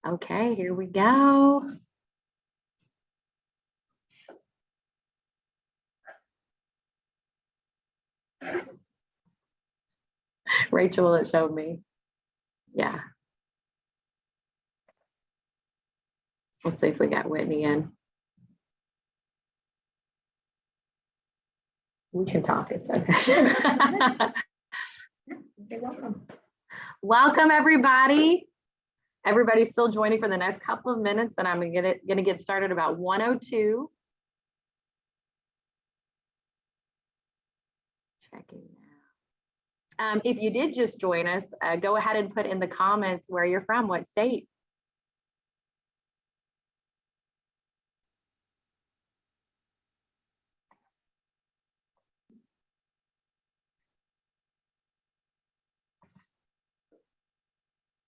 Okay, here we go. Rachel, it showed me. Yeah. Let's see if we got Whitney in. We can talk, it's okay. Okay, welcome. Welcome, everybody. Everybody's still joining for the next couple of minutes, and I'm gonna get started about 1:02. Checking now. If you did just join us, go ahead and put in the comments where you're from, what state.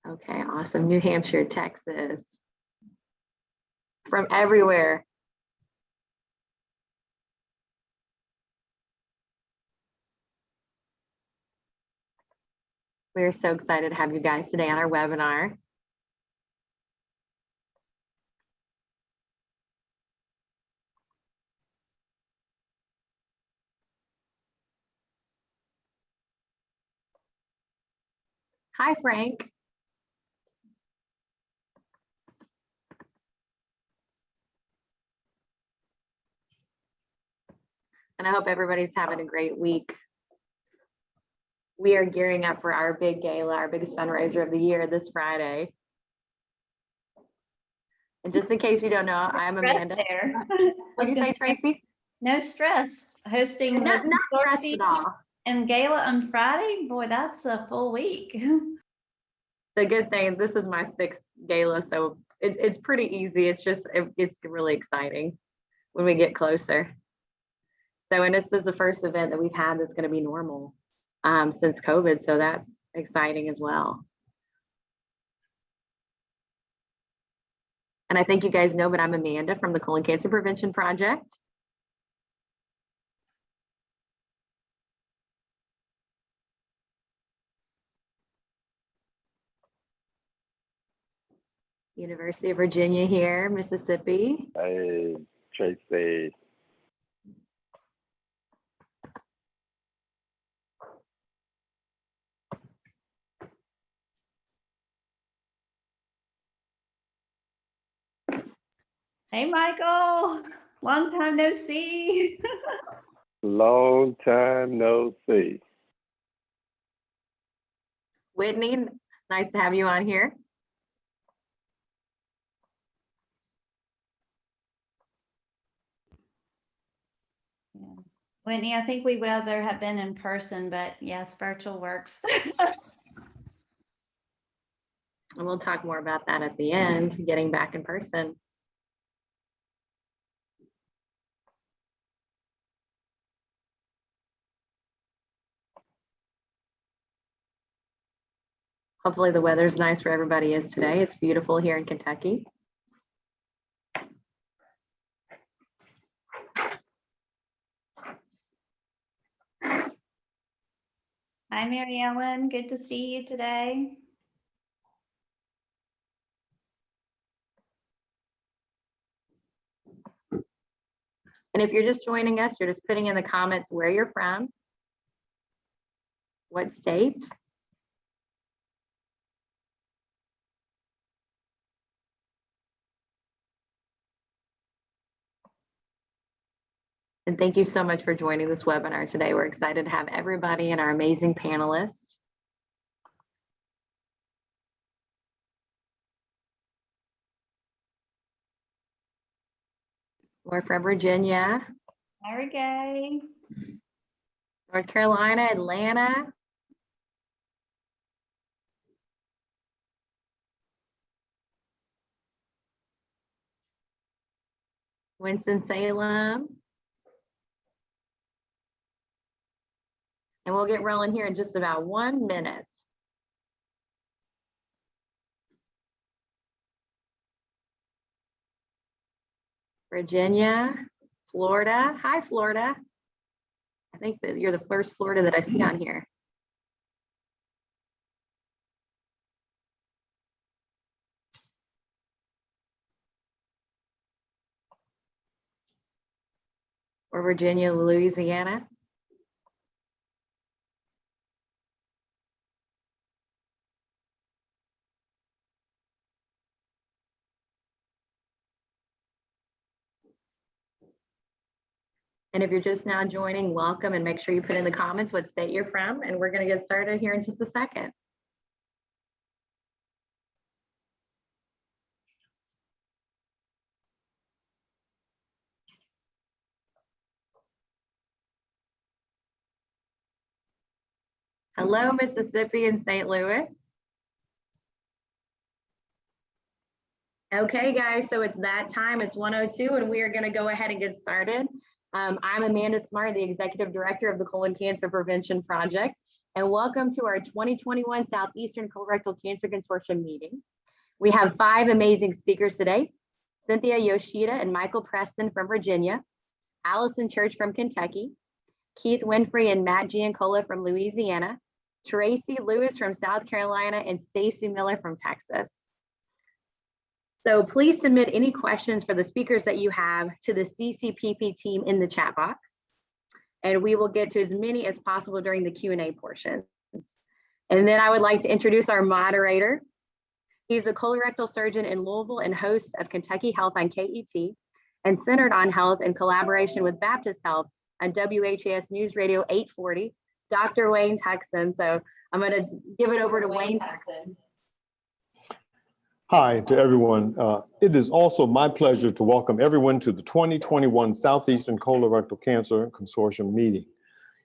Okay, awesome. New Hampshire, Texas. From everywhere. We're so excited to have you guys today on our webinar. Hi, Frank. And I hope everybody's having a great week. We are gearing up for our big gala, our biggest fundraiser of the year this Friday. And just in case you don't know, I'm Amanda. What did you say, Tracy? No stress. Hosting Not stressed at all. And gala on Friday, boy, that's a full week. The good thing, this is my 6th gala, so it's pretty easy. It's just, it's really exciting when we get closer. So, and this is the first event that we've had that's going to be normal since COVID. So that's exciting as well. And I think you guys know, but I'm Amanda from the Colon Cancer Prevention Project. University of Virginia here, Mississippi. Hey, Tracy. Hey, Michael. Long time no see. Long time no see. Whitney, nice to have you on here. Yeah. Whitney, I think we would rather have been in person, but yes, virtual works. And we'll talk more about that at the end, getting back in person. Hopefully the weather's nice where everybody is today. It's beautiful here in Kentucky. Hi, Mary Ellen. Good to see you today. And if you're just joining us, you're just putting in the comments where you're from, what state. And thank you so much for joining this webinar today. We're excited to have everybody and our amazing panelists. We're from Virginia. There we go. North Carolina, Atlanta. Winston-Salem. And we'll get rolling here in just about 1 minute. Virginia, Florida. Hi, Florida. I think that you're the first Florida that I see on here. for Virginia, Louisiana. And if you're just now joining, welcome, and make sure you put in the comments what state you're from, and we're going to get started here in just a second. Hello, Mississippi and St. Louis. Okay, guys, so it's that time. It's 1:02, and we are going to go ahead and get started. I'm Amanda Smart, the Executive Director of the Colon Cancer Prevention Project, and welcome to our 2021 Southeastern Colorectal Cancer Consortium meeting. We have 5 amazing speakers today: Cynthia Yoshida and Michael Preston from Virginia, Allison Church from Kentucky, Keith Winfrey and Matt Giancola from Louisiana, Tracy Lewis from South Carolina, and Stacey Miller from Texas. So please submit any questions for the speakers that you have to the CCPP team in the chat box, and we will get to as many as possible during the Q&A portions. And then I would like to introduce our moderator. He's a colorectal surgeon in Louisville and host of Kentucky Health on KET and Centered on Health in collaboration with Baptist Health on WHAS News Radio 840, Dr. Wayne Tuckson. So I'm going to give it over to Wayne Tuckson. Hi to everyone. It is also my pleasure to welcome everyone to the 2021 Southeastern Colorectal Cancer Consortium meeting.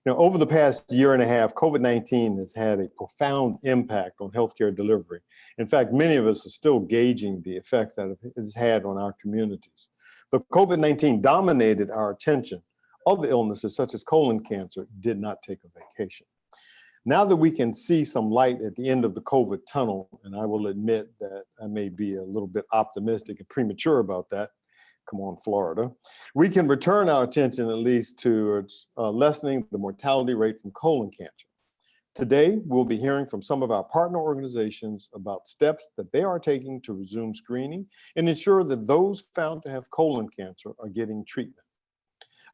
Over the past year and a half, COVID-19 has had a profound impact on healthcare delivery. In fact, many of us are still gauging the effects that it has had on our communities. The COVID-19 dominated our attention. Other illnesses such as colon cancer did not take a vacation. Now that we can see some light at the end of the COVID tunnel, and I will admit that I may be a little bit optimistic and premature about that, come on, Florida, we can return our attention at least towards lessening the mortality rate from colon cancer. Today, we'll be hearing from some of our partner organizations about steps that they are taking to resume screening and ensure that those found to have colon cancer are getting treatment.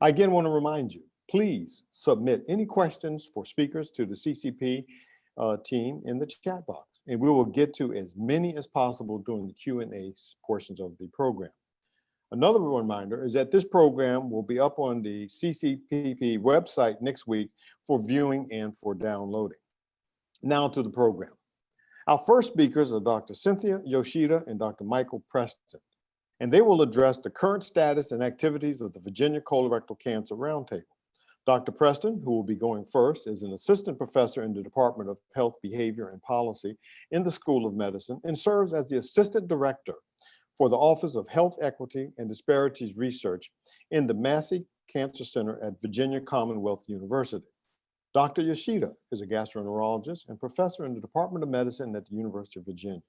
I again want to remind you, please submit any questions for speakers to the CCP team in the chat box, and we will get to as many as possible during the Q&A portions of the program. Another reminder is that this program will be up on the CCPP website next week for viewing and for downloading. Now to the program. Our first speakers are Dr. Cynthia Yoshida and Dr. Michael Preston, and they will address the current status and activities of the Virginia Colorectal Cancer Roundtable. Dr. Preston, who will be going first, is an assistant professor in the Department of Health, Behavior, and Policy in the School of Medicine and serves as the assistant director for the Office of Health Equity and Disparities Research in the Massey Cancer Center at Virginia Commonwealth University. Dr. Yoshida is a gastroenterologist and professor in the Department of Medicine at the University of Virginia.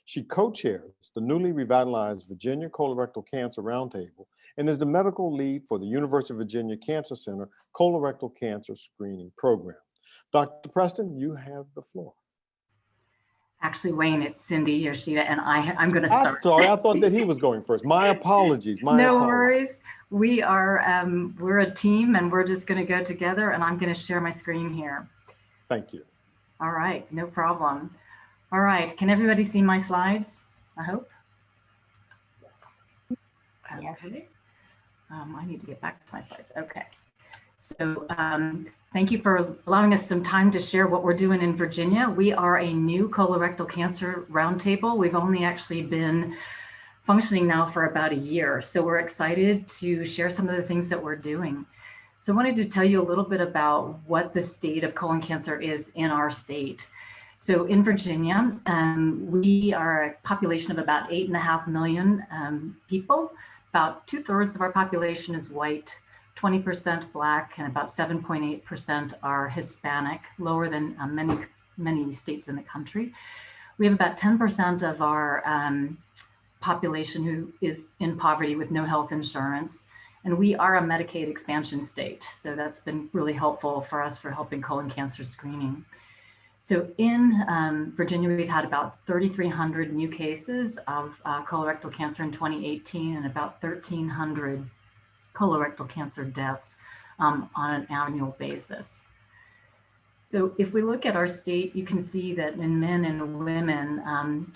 She co-chairs the newly revitalized Virginia Colorectal Cancer Roundtable and is the medical lead for the University of Virginia Cancer Center Colorectal Cancer Screening Program. Dr. Preston, you have the floor. Actually, Wayne, it's Cindy Yoshida, and I'm going to start. I'm sorry, I thought that he was going first. My apologies. No worries. We are we're a team, and we're just going to go together, and I'm going to share my screen here. Thank you. All right, no problem. All right, can everybody see my slides? I hope. Okay. I need to get back to my slides. Okay. So thank you for allowing us some time to share what we're doing in Virginia. We are a new colorectal cancer roundtable. We've only actually been functioning now for about a year. So we're excited to share some of the things that we're doing. So I wanted to tell you a little bit about what the state of colon cancer is in our state. So in Virginia, we are a population of about 8.5 million people. About 2/3 of our population is white, 20% Black, and about 7.8% are Hispanic, lower than many states in the country. We have about 10% of our population who is in poverty with no health insurance. And we are a Medicaid expansion state. So that's been really helpful for us for helping colon cancer screening. So in Virginia, we've had about 3,300 new cases of colorectal cancer in 2018 and about 1,300 colorectal cancer deaths on an annual basis. So if we look at our state, you can see that in men and women,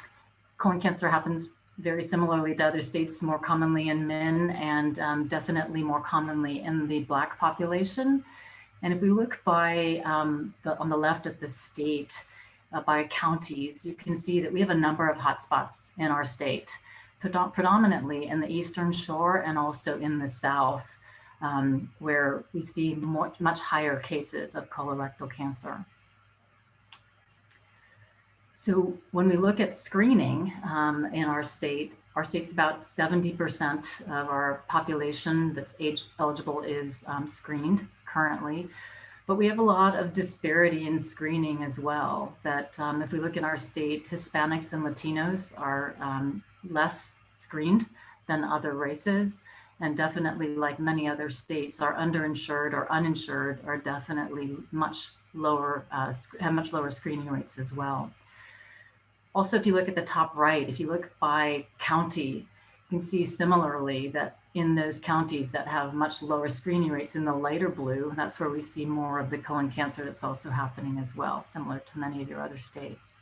colon cancer happens very similarly to other states, more commonly in men and definitely more commonly in the Black population. And if we look by on the left at the state, by counties, you can see that we have a number of hotspots in our state, predominantly in the Eastern Shore and also in the South, where we see much higher cases of colorectal cancer. So when we look at screening in our state's about 70% of our population that's age eligible is screened currently. But we have a lot of disparity in screening as well, that if we look in our state, Hispanics and Latinos are less screened than other races. And definitely, like many other states, our underinsured or uninsured are definitely much lower, have much lower screening rates as well. Also, if you look at the top right, if you look by county, you can see similarly that in those counties that have much lower screening rates in the lighter blue, that's where we see more of the colon cancer that's also happening as well, similar to many of your other states.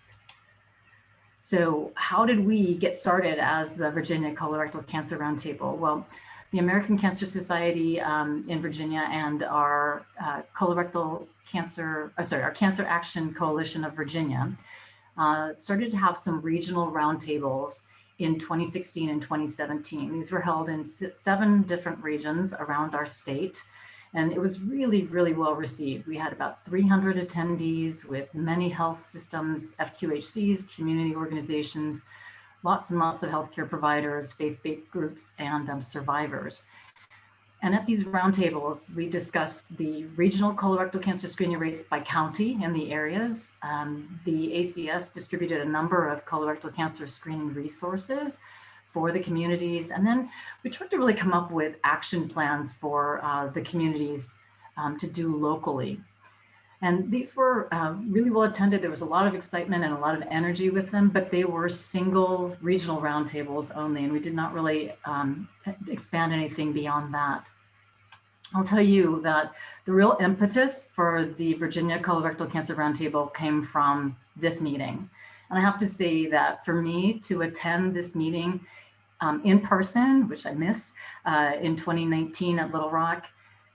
So how did we get started as the Virginia Colorectal Cancer Roundtable? Well, the American Cancer Society in Virginia and our our Cancer Action Coalition of Virginia started to have some regional roundtables in 2016 and 2017. These were held in 7 different regions around our state, and it was really, really well received. We had about 300 attendees with many health systems, FQHCs, community organizations, lots and lots of healthcare providers, faith-based groups, and survivors. And at these roundtables, we discussed the regional colorectal cancer screening rates by county in the areas. The ACS distributed a number of colorectal cancer screening resources for the communities. And then we tried to really come up with action plans for the communities to do locally. And these were really well attended. There was a lot of excitement and a lot of energy with them, but they were single regional roundtables only, and we did not really expand anything beyond that. I'll tell you that the real impetus for the Virginia Colorectal Cancer Roundtable came from this meeting. And I have to say that for me to attend this meeting in person, which I miss, in 2019 at Little Rock,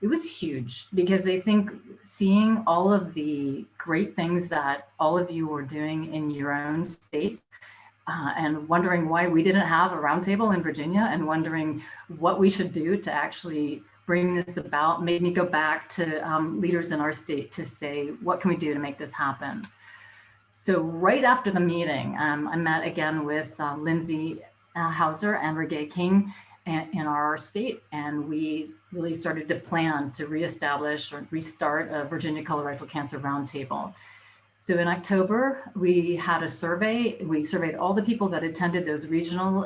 it was huge, because I think seeing all of the great things that all of you were doing in your own states and wondering why we didn't have a roundtable in Virginia and wondering what we should do to actually bring this about made me go back to leaders in our state to say, what can we do to make this happen? So right after the meeting, I met again with Lindsay Hauser and Reggae King in our state, and we really started to plan to reestablish or restart a Virginia Colorectal Cancer Roundtable. So in October, we had a survey. We surveyed all the people that attended those regional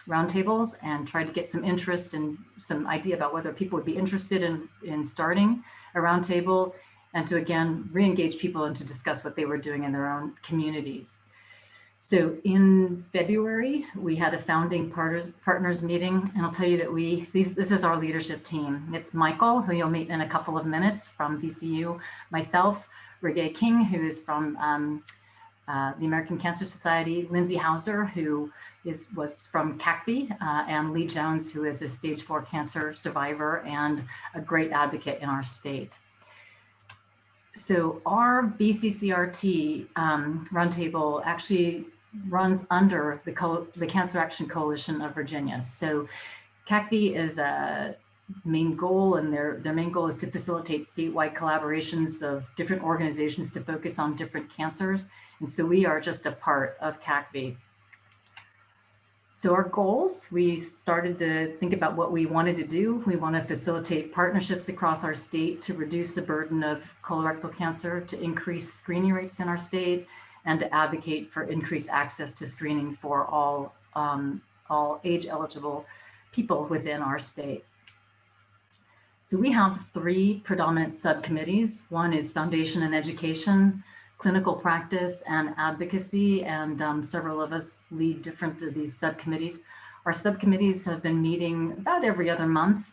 roundtables and tried to get some interest and some idea about whether people would be interested in starting a roundtable, and to again, re-engage people and to discuss what they were doing in their own communities. So in February, we had a founding partners meeting, and I'll tell you that this is our leadership team. It's Michael, who you'll meet in a couple of minutes from VCU, myself, Reggae King, who is from the American Cancer Society, Lindsay Hauser, who was from CACV, and Lee Jones, who is a stage 4 cancer survivor and a great advocate in our state. So our BCCRT roundtable actually runs under the Cancer Action Coalition of Virginia. So CACV is a main goal, and their main goal is to facilitate statewide collaborations of different organizations to focus on different cancers. And so we are just a part of CACV. So our goals, we started to think about what we wanted to do. We want to facilitate partnerships across our state to reduce the burden of colorectal cancer, to increase screening rates in our state, and to advocate for increased access to screening for all age eligible people within our state. So we have 3 predominant subcommittees. One is Foundation and Education, Clinical Practice, and Advocacy, and several of us lead different of these subcommittees. Our subcommittees have been meeting about every other month,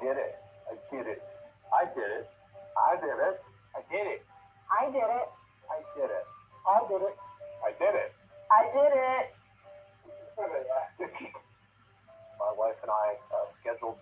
did it. I did it. I did it. I did it. I did it. I did it. I did it. I did it. I did it. I did it. My wife and I scheduled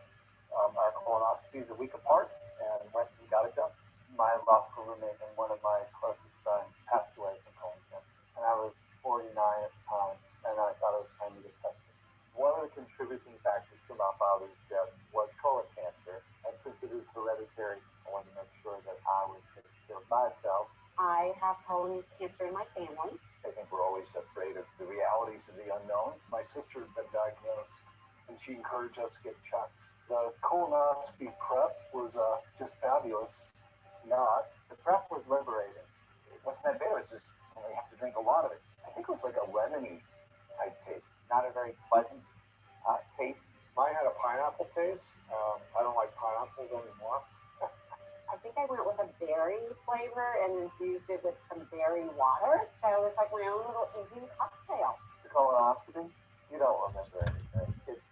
our colonoscopies a week apart and went and got it done. My law school roommate and one of my closest friends passed away from colon cancer. And I was 49 at the time, and I thought it was time to get tested. One of the contributing factors to my father's death was colon cancer. And since it is hereditary, I wanted to make sure that I was taking care of myself. I have colon cancer in my family. I think we're always afraid of the realities of the unknown. My sister had been diagnosed, and she encouraged us to get checked. The colonoscopy prep was just fabulous. Not. The prep was liberating. It wasn't that bad. It was just, you have to drink a lot of it. I think it was like a lemony type taste, not a very pleasant taste. Mine had a pineapple taste. I don't like pineapples anymore. I think I went with a berry flavor and infused it with some berry water. So it was like my own little evening cocktail. The colonoscopy, you don't remember anything. It's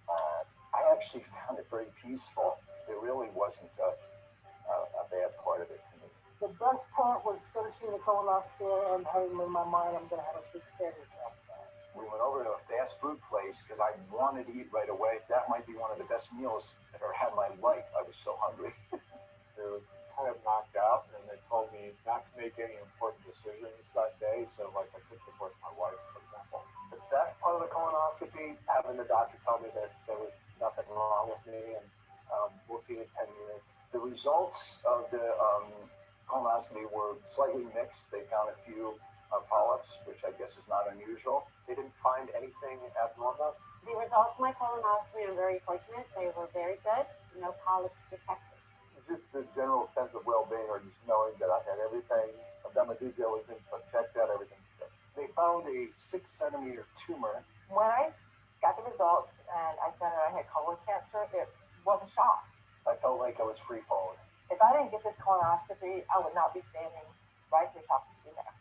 I actually found it very peaceful. There really wasn't a bad part of it to me. The best part was finishing the colonoscopy and having in my mind I'm going to have a big sandwich after that. We went over to a fast food place because I wanted to eat right away. That might be one of the best meals I've ever had in my life. I was so hungry. They were kind of knocked out, and they told me not to make any important decisions that day. So, like, I couldn't divorce my wife, for example. The best part of the colonoscopy, having the doctor tell me that there was nothing wrong with me, and we'll see in 10 years. The results of the colonoscopy were slightly mixed. They found a few polyps, which I guess is not unusual. They didn't find anything abnormal. The results of my colonoscopy, I'm very fortunate. They were very good. No polyps detected. Just the general sense of well-being, or just knowing that I've had everything, I've done my due diligence, I've checked out everything's good. They found a 6-centimeter tumor. When I got the results and I found out I had colon cancer, it was a shock. I felt like I was free falling. If I didn't get this colonoscopy, I would not be standing right here talking to you now.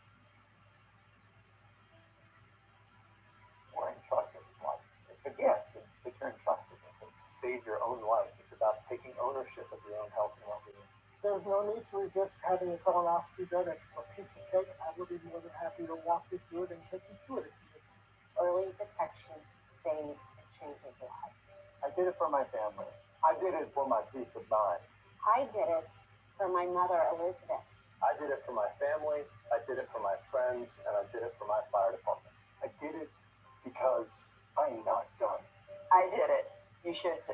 We're entrusted with life. It's a gift that you're entrusted with. Save your own life. It's about taking ownership of your own health and well-being. There's no need to resist having a colonoscopy done. It's a piece of cake. I would be more than happy to walk you through it and take you through it if you need to. Early detection saves and changes lives. I did it for my family. I did it for my peace of mind. I did it for my mother, Elizabeth. I did it for my family. I did it for my friends, and I did it for my fire department. I did it because I'm not done. I did it. You should too.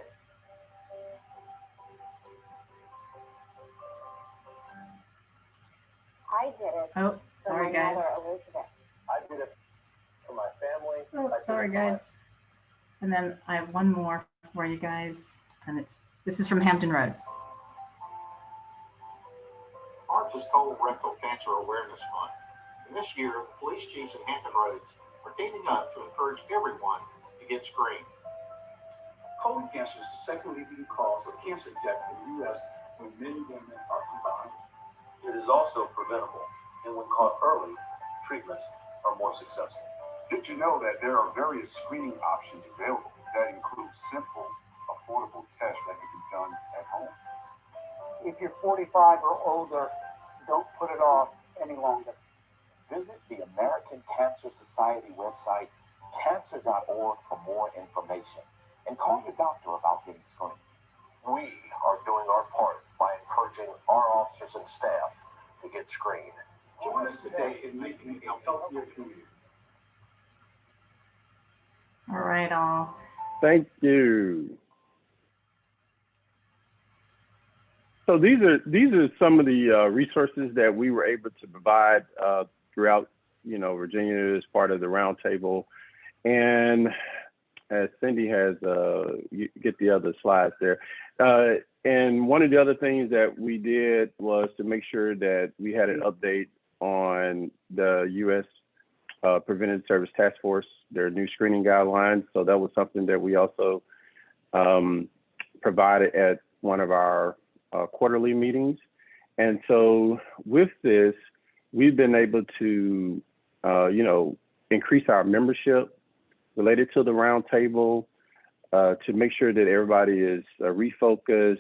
I did it Oh, for sorry, my guys. mother, Elizabeth. I did it for my family. I Oh, did sorry, it for my- guys. And then I have one more for you guys, and this is from Hampton Roads. March is Colorectal Cancer Awareness Month. And this year, the police chiefs in Hampton Roads are teaming up to encourage everyone to get screened. Colon cancer is the second leading cause of cancer death in the U.S. when men and women are combined. It is also preventable, and when caught early, treatments are more successful. Did you know that there are various screening options available that include simple, affordable tests that can be done at home? If you're 45 or older, don't put it off any longer. Visit the American Cancer Society website, cancer.org, for more information. And call your doctor about getting screened. We are doing our part by encouraging our officers and staff to get screened. Join us today in making a healthier community. All right, all. Thank you. So these are some of the resources that we were able to provide throughout, Virginia as part of the roundtable. And as Cindy has, you get the other slides there. And one of the other things that we did was to make sure that we had an update on the U.S. Preventive Service Task Force, their new screening guidelines. So that was something that we also provided at one of our quarterly meetings. And so with this, we've been able to, increase our membership related to the roundtable to make sure that everybody is refocused,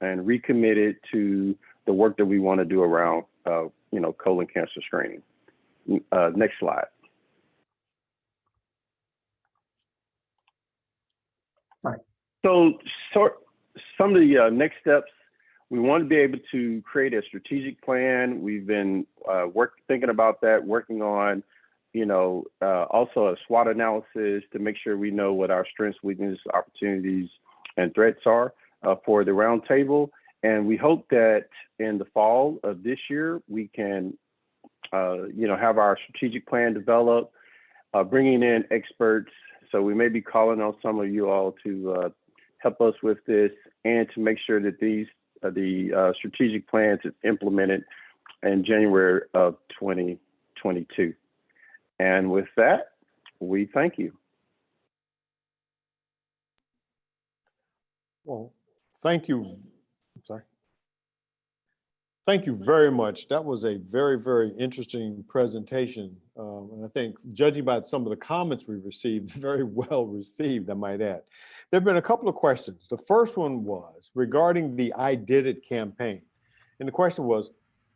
and recommitted to the work that we want to do around, colon cancer screening. Next slide. Sorry. So some of the next steps, we want to be able to create a strategic plan. We've been thinking about that, working on, also a SWOT analysis to make sure we know what our strengths, weaknesses, opportunities, and threats are for the roundtable. And we hope that in the fall of this year, we can, have our strategic plan developed, bringing in experts. So we may be calling on some of you all to help us with this and to make sure that the strategic plans is implemented in January of 2022. And with that, we thank you. Well, thank you. I'm sorry. Thank you very much. That was a very, very interesting presentation. And I think, judging by some of the comments we received, very well received, I might add. There have been a couple of questions. The first one was regarding the I Did It campaign. And the question was,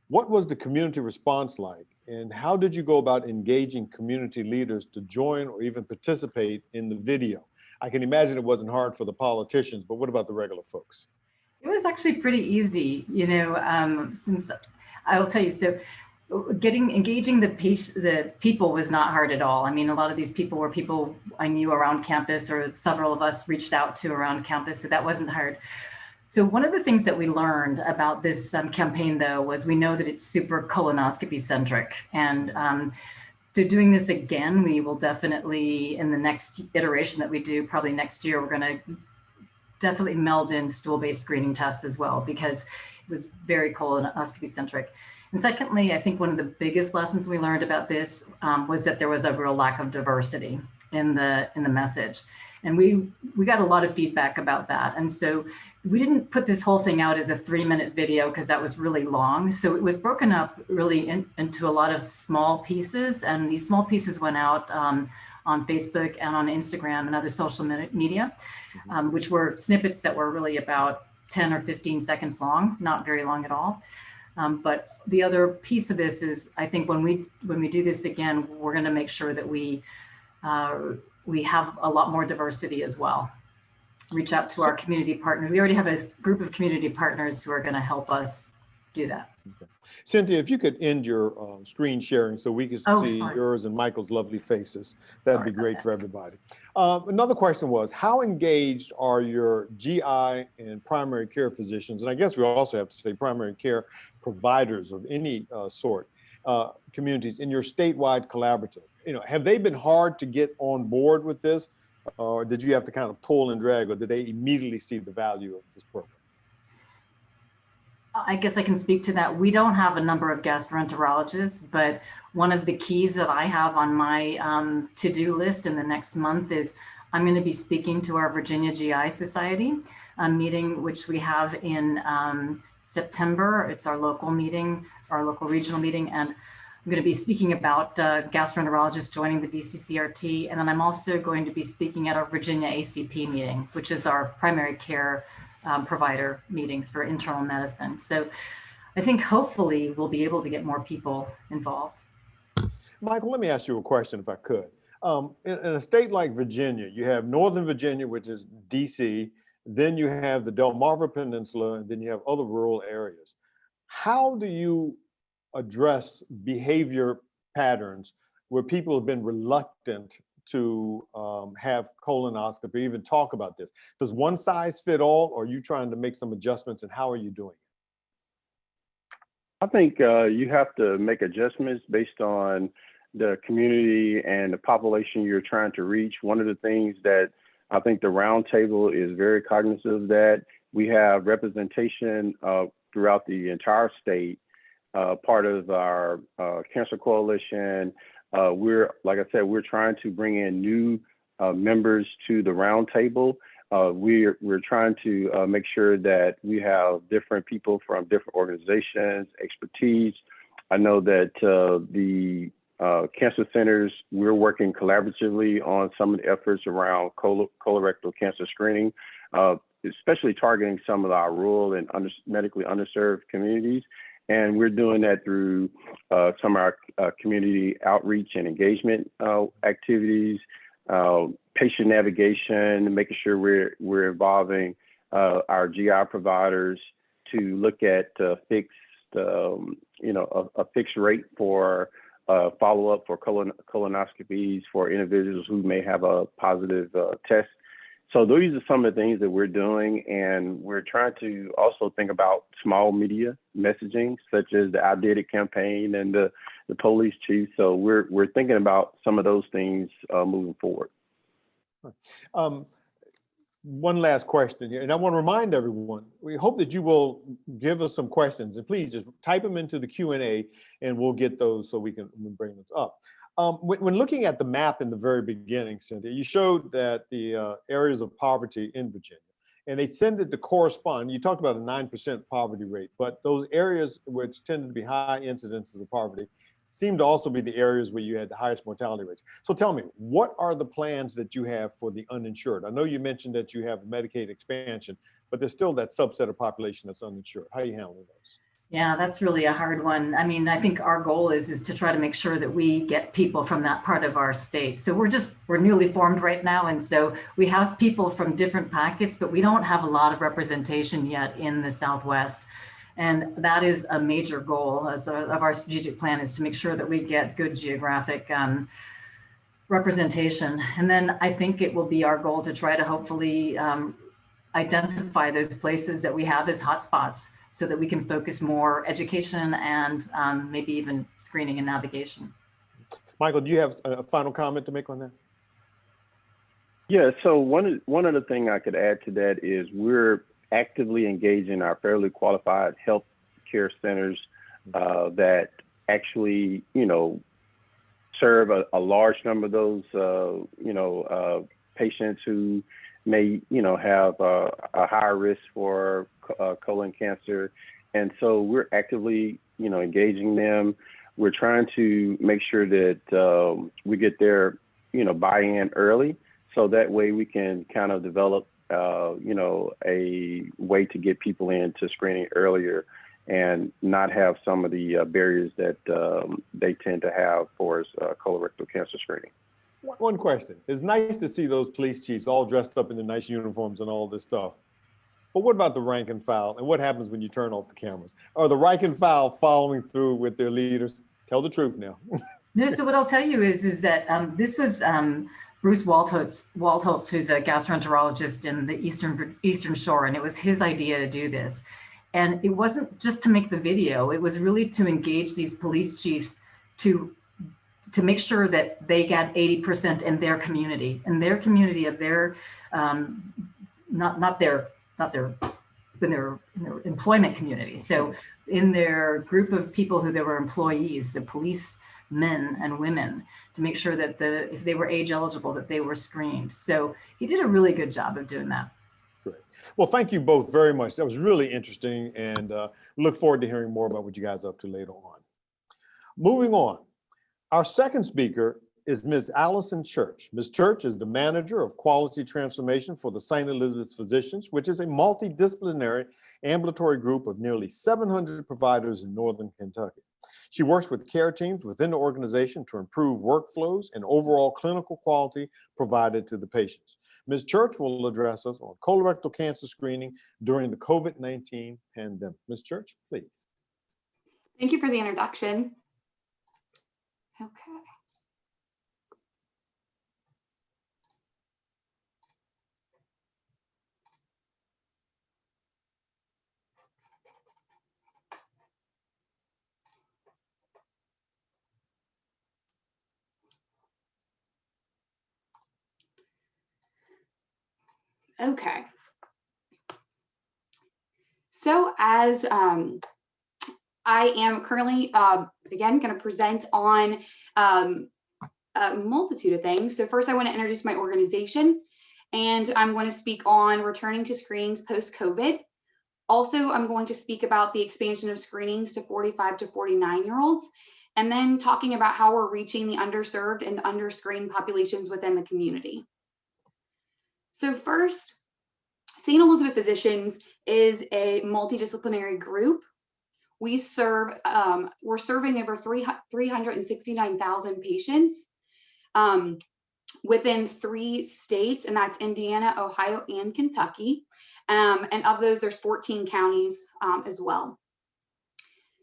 what was the community response like? And how did you go about engaging community leaders to join or even participate in the video? I can imagine it wasn't hard for the politicians, but what about the regular folks? It was actually pretty easy, since I will tell you, so engaging the people was not hard at all. I mean, a lot of these people were people I knew around campus, or several of us reached out to around campus, so that wasn't hard. So one of the things that we learned about this campaign, though, was we know that it's super colonoscopy centric. And so doing this again, we will definitely, in the next iteration that we do, probably next year, we're going to definitely meld in stool-based screening tests as well, because it was very colonoscopy centric. And secondly, I think one of the biggest lessons we learned about this was that there was a real lack of diversity in the message. And we got a lot of feedback about that. And so we didn't put this whole thing out as a 3-minute video because that was really long. So it was broken up really into a lot of small pieces. And these small pieces went out on Facebook and on Instagram and other social media, which were snippets that were really about 10 or 15 seconds long, not very long at all. But the other piece of this is, I think when we do this again, we're going to make sure that we have a lot more diversity as well. Reach out to our community partners. We already have a group of community partners who are going to help us do that. Okay. Cynthia, if you could end your screen sharing so we can see yours and Michael's lovely faces, that'd be great for everybody. Another question was, how engaged are your GI and primary care physicians? And I guess we also have to say primary care providers of any sort, communities in your statewide collaborative. Have they been hard to get on board with this? Or did you have to kind of pull and drag, or did they immediately see the value of this program? I guess I can speak to that. We don't have a number of gastroenterologists, but one of the keys that I have on my to-do list in the next month is I'm going to be speaking to our Virginia GI Society, a meeting which we have in September. It's our local meeting, our local regional meeting, and I'm going to be speaking about gastroenterologists joining the VCCRT. And then I'm also going to be speaking at our Virginia ACP meeting, which is our primary care provider meetings for internal medicine. So I think hopefully we'll be able to get more people involved. Michael, let me ask you a question if I could. In a state like Virginia, you have Northern Virginia, which is DC, then you have the Delmarva Peninsula, and then you have other rural areas. How do you address behavior patterns where people have been reluctant to have colonoscopy, even talk about this? Does one size fit all, or are you trying to make some adjustments, and how are you doing it? I think you have to make adjustments based on the community and the population you're trying to reach. One of the things that I think the roundtable is very cognizant of, that we have representation throughout the entire state. Part of our Cancer Coalition, like I said, we're trying to bring in new members to the roundtable. We're trying to make sure that we have different people from different organizations, expertise. I know that the cancer centers, we're working collaboratively on some of the efforts around colorectal cancer screening. especially targeting some of our rural and medically underserved communities. And we're doing that through some of our community outreach and engagement activities, patient navigation, making sure we're involving our GI providers to look at fixed, a fixed rate for follow-up for colonoscopies for individuals who may have a positive test. So those are some of the things that we're doing, and we're trying to also think about small media messaging, such as the I Did It campaign and the police chief. So we're thinking about some of those things moving forward. One last question here, and I want to remind everyone, we hope that you will give us some questions, and please just type them into the Q&A and we'll get those so we can bring those up. When looking at the map in the very beginning, Cynthia, you showed that the areas of poverty in Virginia, and they tended to correspond. You talked about a 9% poverty rate, but those areas which tended to be high incidences of poverty seem to also be the areas where you had the highest mortality rates. So tell me, what are the plans that you have for the uninsured? I know you mentioned that you have Medicaid expansion, but there's still that subset of population that's uninsured. How are you handling those? Yeah, that's really a hard one. I mean, I think our goal is to try to make sure that we get people from that part of our state. So we're newly formed right now. And so we have people from different pockets, but we don't have a lot of representation yet in the Southwest. And that is a major goal of our strategic plan, is to make sure that we get good geographic representation. And then I think it will be our goal to try to hopefully identify those places that we have as hotspots, so that we can focus more education and maybe even screening and navigation. Michael, do you have a final comment to make on that? Yeah, so one other thing I could add to that is we're actively engaging our fairly qualified health care centers that actually, serve a large number of those, patients who may, have a higher risk for colon cancer. And so we're actively, engaging them. We're trying to make sure that we get their, buy-in early, so that way we can kind of develop, a way to get people into screening earlier and not have some of the barriers that they tend to have for colorectal cancer screening. One question. It's nice to see those police chiefs all dressed up in the nice uniforms and all this stuff. But what about the rank and file? And what happens when you turn off the cameras? Are the rank and file following through with their leaders? Tell the truth now. No, so what I'll tell you is that this was Bruce Waldholtz, who's a gastroenterologist in the Eastern Shore, and it was his idea to do this. And it wasn't just to make the video, it was really to engage these police chiefs to make sure that they got 80% in their community of their, not their employment community. So in their group of people who they were employees, the policemen and women, to make sure that if they were age eligible, that they were screened. So he did a really good job of doing that. Great. Well, thank you both very much. That was really interesting, and look forward to hearing more about what you guys are up to later on. Moving on, our second speaker is Ms. Allison Church. Ms. Church is the manager of quality transformation for the St. Elizabeth's Physicians, which is a multidisciplinary ambulatory group of nearly 700 providers in Northern Kentucky. She works with care teams within the organization to improve workflows and overall clinical quality provided to the patients. Ms. Church will address us on colorectal cancer screening during the COVID-19 pandemic. Ms. Church, please. Thank you for the introduction. Okay. Okay. So as I am currently, again, going to present on a multitude of things. So first I want to introduce my organization, and I'm going to speak on returning to screenings post-COVID. Also, I'm going to speak about the expansion of screenings to 45 to 49-year-olds, and then talking about how we're reaching the underserved and underscreened populations within the community. So first, St. Elizabeth Physicians is a multidisciplinary group. We're serving over 369,000 patients within 3 states, and that's Indiana, Ohio, and Kentucky. And of those, there's 14 counties as well.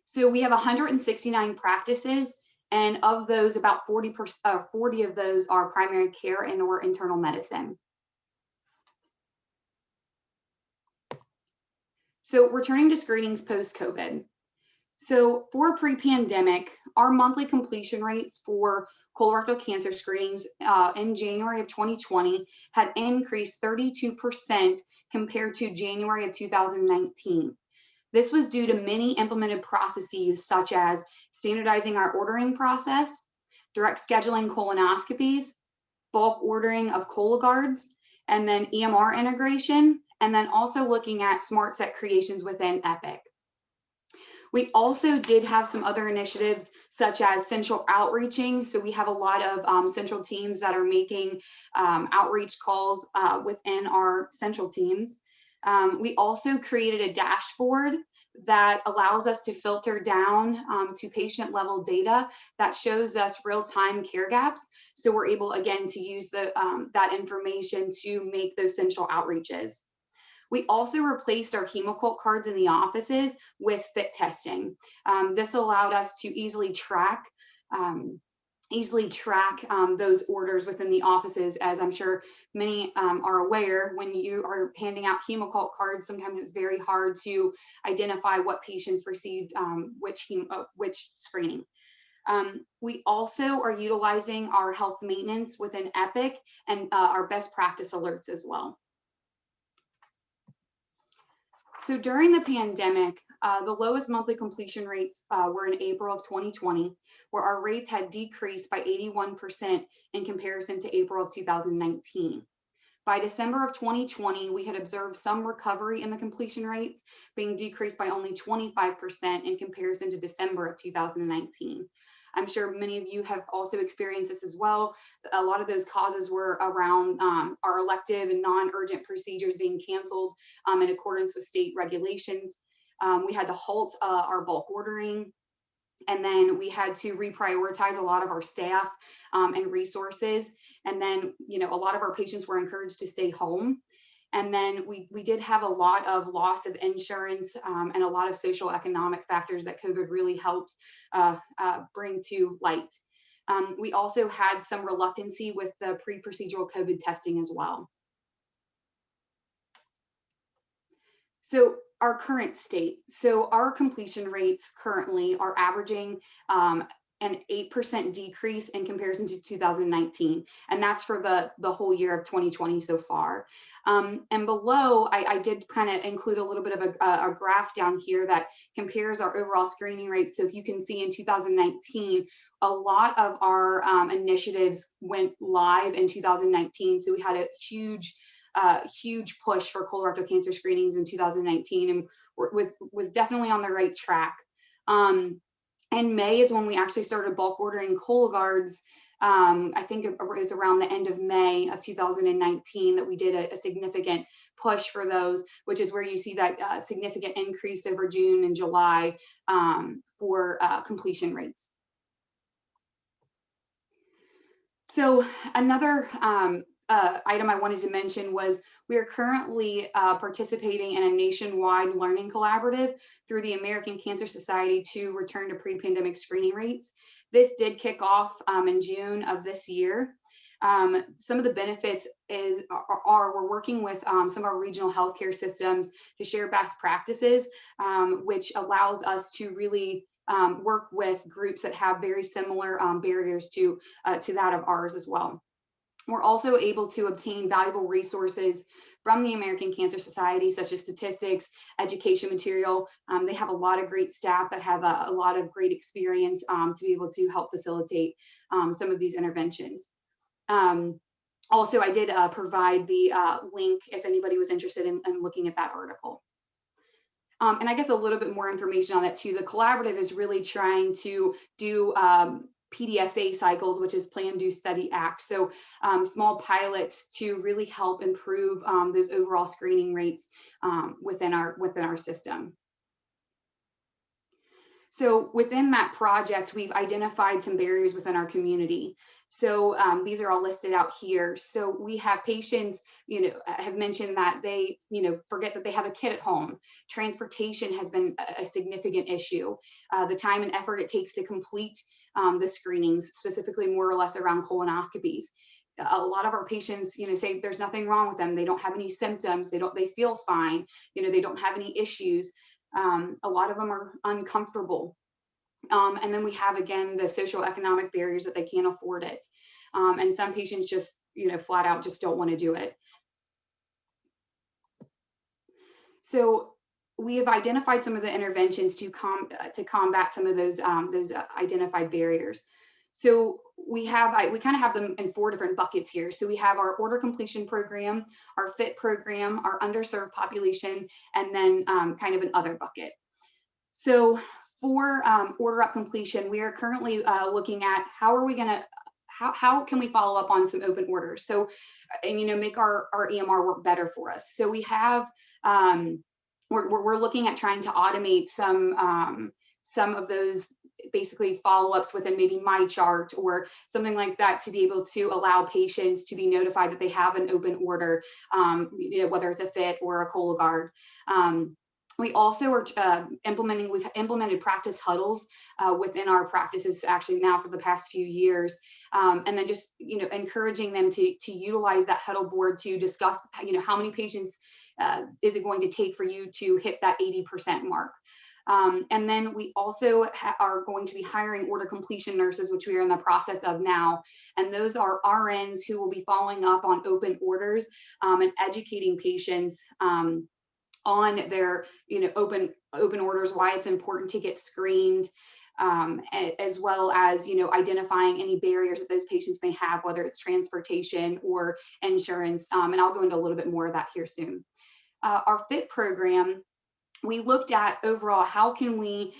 So we have 169 practices, and of those, about 40 of those are primary care and or internal medicine. So returning to screenings post-COVID. So for pre-pandemic, our monthly completion rates for colorectal cancer screenings in January of 2020 had increased 32% compared to January of 2019. This was due to many implemented processes such as standardizing our ordering process, direct scheduling colonoscopies, bulk ordering of Cologuards, and then EMR integration, and then also looking at smart set creations within Epic. We also did have some other initiatives such as central outreaching. So we have a lot of central teams that are making outreach calls within our central teams. We also created a dashboard that allows us to filter down to patient level data that shows us real-time care gaps. So we're able, again, to use that information to make those central outreaches. We also replaced our HemoCult cards in the offices with FIT testing. This allowed us to easily track those orders within the offices. As I'm sure many are aware, when you are handing out HemoCult cards, sometimes it's very hard to identify what patients received which screening. We also are utilizing our health maintenance within Epic and our best practice alerts as well. So during the pandemic, the lowest monthly completion rates were in April of 2020, where our rates had decreased by 81% in comparison to April of 2019. By December of 2020, we had observed some recovery in the completion rates, being decreased by only 25% in comparison to December of 2019. I'm sure many of you have also experienced this as well. A lot of those causes were around our elective and non-urgent procedures being canceled in accordance with state regulations. We had to halt our bulk ordering, and then we had to reprioritize a lot of our staff and resources. And then, a lot of our patients were encouraged to stay home. And then we did have a lot of loss of insurance and a lot of social economic factors that COVID really helped bring to light. We also had some reluctancy with the pre-procedural COVID testing as well. So our current state. So our completion rates currently are averaging an 8% decrease in comparison to 2019. And that's for the whole year of 2020 so far. And below, I did kind of include a little bit of a graph down here that compares our overall screening rates. So if you can see in 2019, a lot of our initiatives went live in 2019. So we had a huge push for colorectal cancer screenings in 2019 and was definitely on the right track. In May is when we actually started bulk ordering Cologuards. I think it was around the end of May of 2019 that we did a significant push for those, which is where you see that significant increase over June and July for completion rates. So another item I wanted to mention was we are currently participating in a nationwide learning collaborative through the American Cancer Society to return to pre-pandemic screening rates. This did kick off in June of this year. Some of the benefits are we're working with some of our regional healthcare systems to share best practices, which allows us to really work with groups that have very similar barriers to that of ours as well. We're also able to obtain valuable resources from the American Cancer Society, such as statistics, education material. They have a lot of great staff that have a lot of great experience to be able to help facilitate some of these interventions. Also, I did provide the link if anybody was interested in looking at that article. And I guess a little bit more information on that too. The collaborative is really trying to do PDSA cycles, which is Plan, Do, Study, Act. So small pilots to really help improve those overall screening rates within our system. So within that project, we've identified some barriers within our community. So these are all listed out here. So we have patients, have mentioned that they, forget that they have a kid at home. Transportation has been a significant issue. The time and effort it takes to complete the screenings, specifically more or less around colonoscopies. A lot of our patients, say there's nothing wrong with them. They don't have any symptoms. They feel fine. They don't have any issues. A lot of them are uncomfortable. And then we have, again, the social economic barriers that they can't afford it. And some patients just, flat out just don't want to do it. So we have identified some of the interventions to combat some of those identified barriers. So we kind of have them in 4 different buckets here. So we have our order completion program, our FIT program, our underserved population, and then kind of an other bucket. So for order up completion, we are currently looking at how can we follow up on some open orders? So, and make our EMR work better for us. So we have, we're looking at trying to automate some of those basically follow-ups within maybe my chart or something like that, to be able to allow patients to be notified that they have an open order, whether it's a FIT or a Cologuard. We also are we've implemented practice huddles within our practices actually now for the past few years. And then just, encouraging them to utilize that huddle board to discuss, how many patients is it going to take for you to hit that 80% mark. And then we also are going to be hiring order completion nurses, which we are in the process of now. And those are RNs who will be following up on open orders and educating patients on their, open orders, why it's important to get screened, as well as, identifying any barriers that those patients may have, whether it's transportation or insurance. And I'll go into a little bit more of that here soon. Our FIT program, we looked at overall, how can we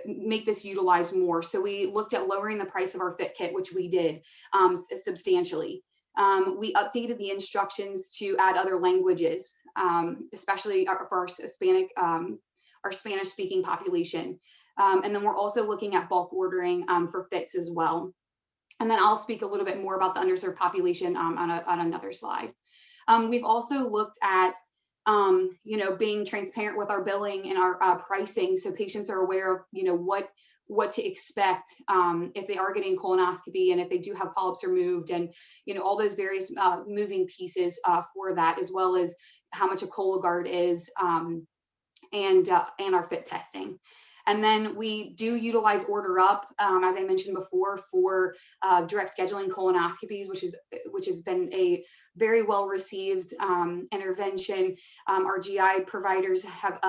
make this utilized more? So we looked at lowering the price of our FIT kit, which we did substantially. We updated the instructions to add other languages, especially for our Spanish speaking population. And then we're also looking at bulk ordering for FITs as well. And then I'll speak a little bit more about the underserved population on another slide. We've also looked at being transparent with our billing and our pricing, so patients are aware of, what to expect if they are getting colonoscopy and if they do have polyps removed, and all those various moving pieces for that, as well as how much a Cologuard is, and our FIT testing. And then we do utilize Order Up, as I mentioned before, for direct scheduling colonoscopies, which has been a very well received intervention. Our GI providers have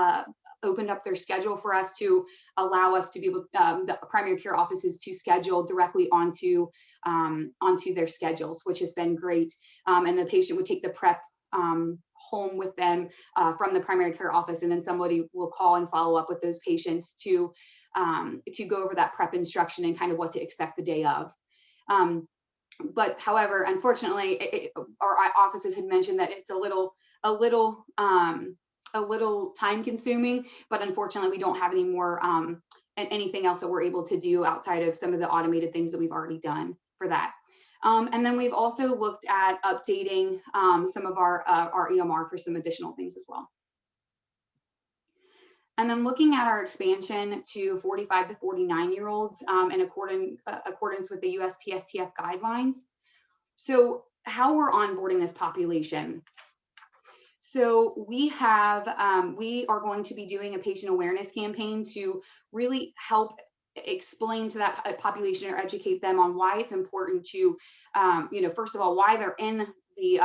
opened up their schedule for us to allow us to be able, the primary care offices, to schedule directly onto their schedules, which has been great. And the patient would take the prep home with them from the primary care office, and then somebody will call and follow up with those patients to go over that prep instruction and kind of what to expect the day of. But however, unfortunately, our offices had mentioned that it's a little time consuming, but unfortunately we don't have any more anything else that we're able to do outside of some of the automated things that we've already done for that. And then we've also looked at updating some of our EMR for some additional things as well. And then looking at our expansion to 45 to 49-year-olds in accordance with the USPSTF guidelines. So how we're onboarding this population. So we are going to be doing a patient awareness campaign to really help explain to that population or educate them on why it's important to, first of all, why they're in the,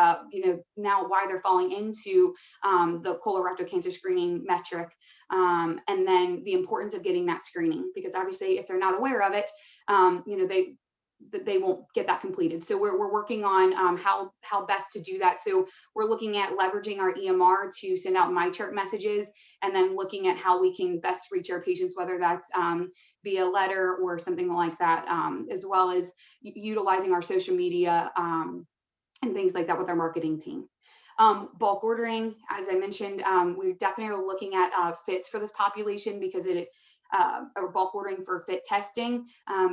now why they're falling into the colorectal cancer screening metric, and then the importance of getting that screening, because obviously if they're not aware of it, that they won't get that completed. So we're working on how best to do that. So we're looking at leveraging our EMR to send out MyChart messages, and then looking at how we can best reach our patients, whether that's via letter or something like that, as well as utilizing our social media and things like that with our marketing team. Bulk ordering, as I mentioned, we definitely are looking at fits for this population, because or bulk ordering for fit testing,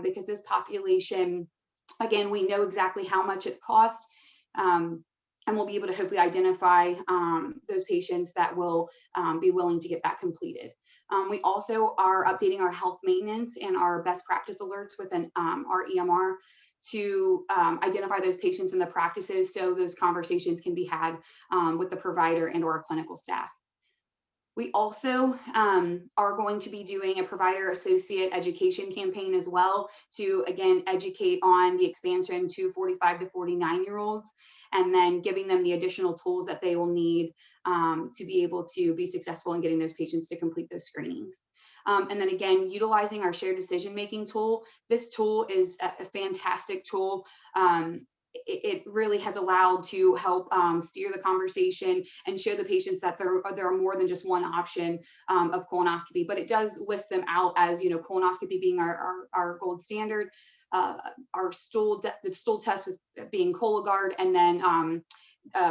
because this population, again, we know exactly how much it costs, and we'll be able to hopefully identify those patients that will be willing to get that completed. We also are updating our health maintenance and our best practice alerts within our EMR to identify those patients in the practices, so those conversations can be had with the provider and or our clinical staff. We also are going to be doing a provider associate education campaign as well, to again educate on the expansion to 45 to 49-year-olds, and then giving them the additional tools that they will need to be able to be successful in getting those patients to complete those screenings. And then again, utilizing our shared decision-making tool. This tool is a fantastic tool. It really has allowed to help steer the conversation and show the patients that there are more than just one option of colonoscopy, but it does list them out as, you know, colonoscopy being our gold standard, our stool test with being Cologuard, and then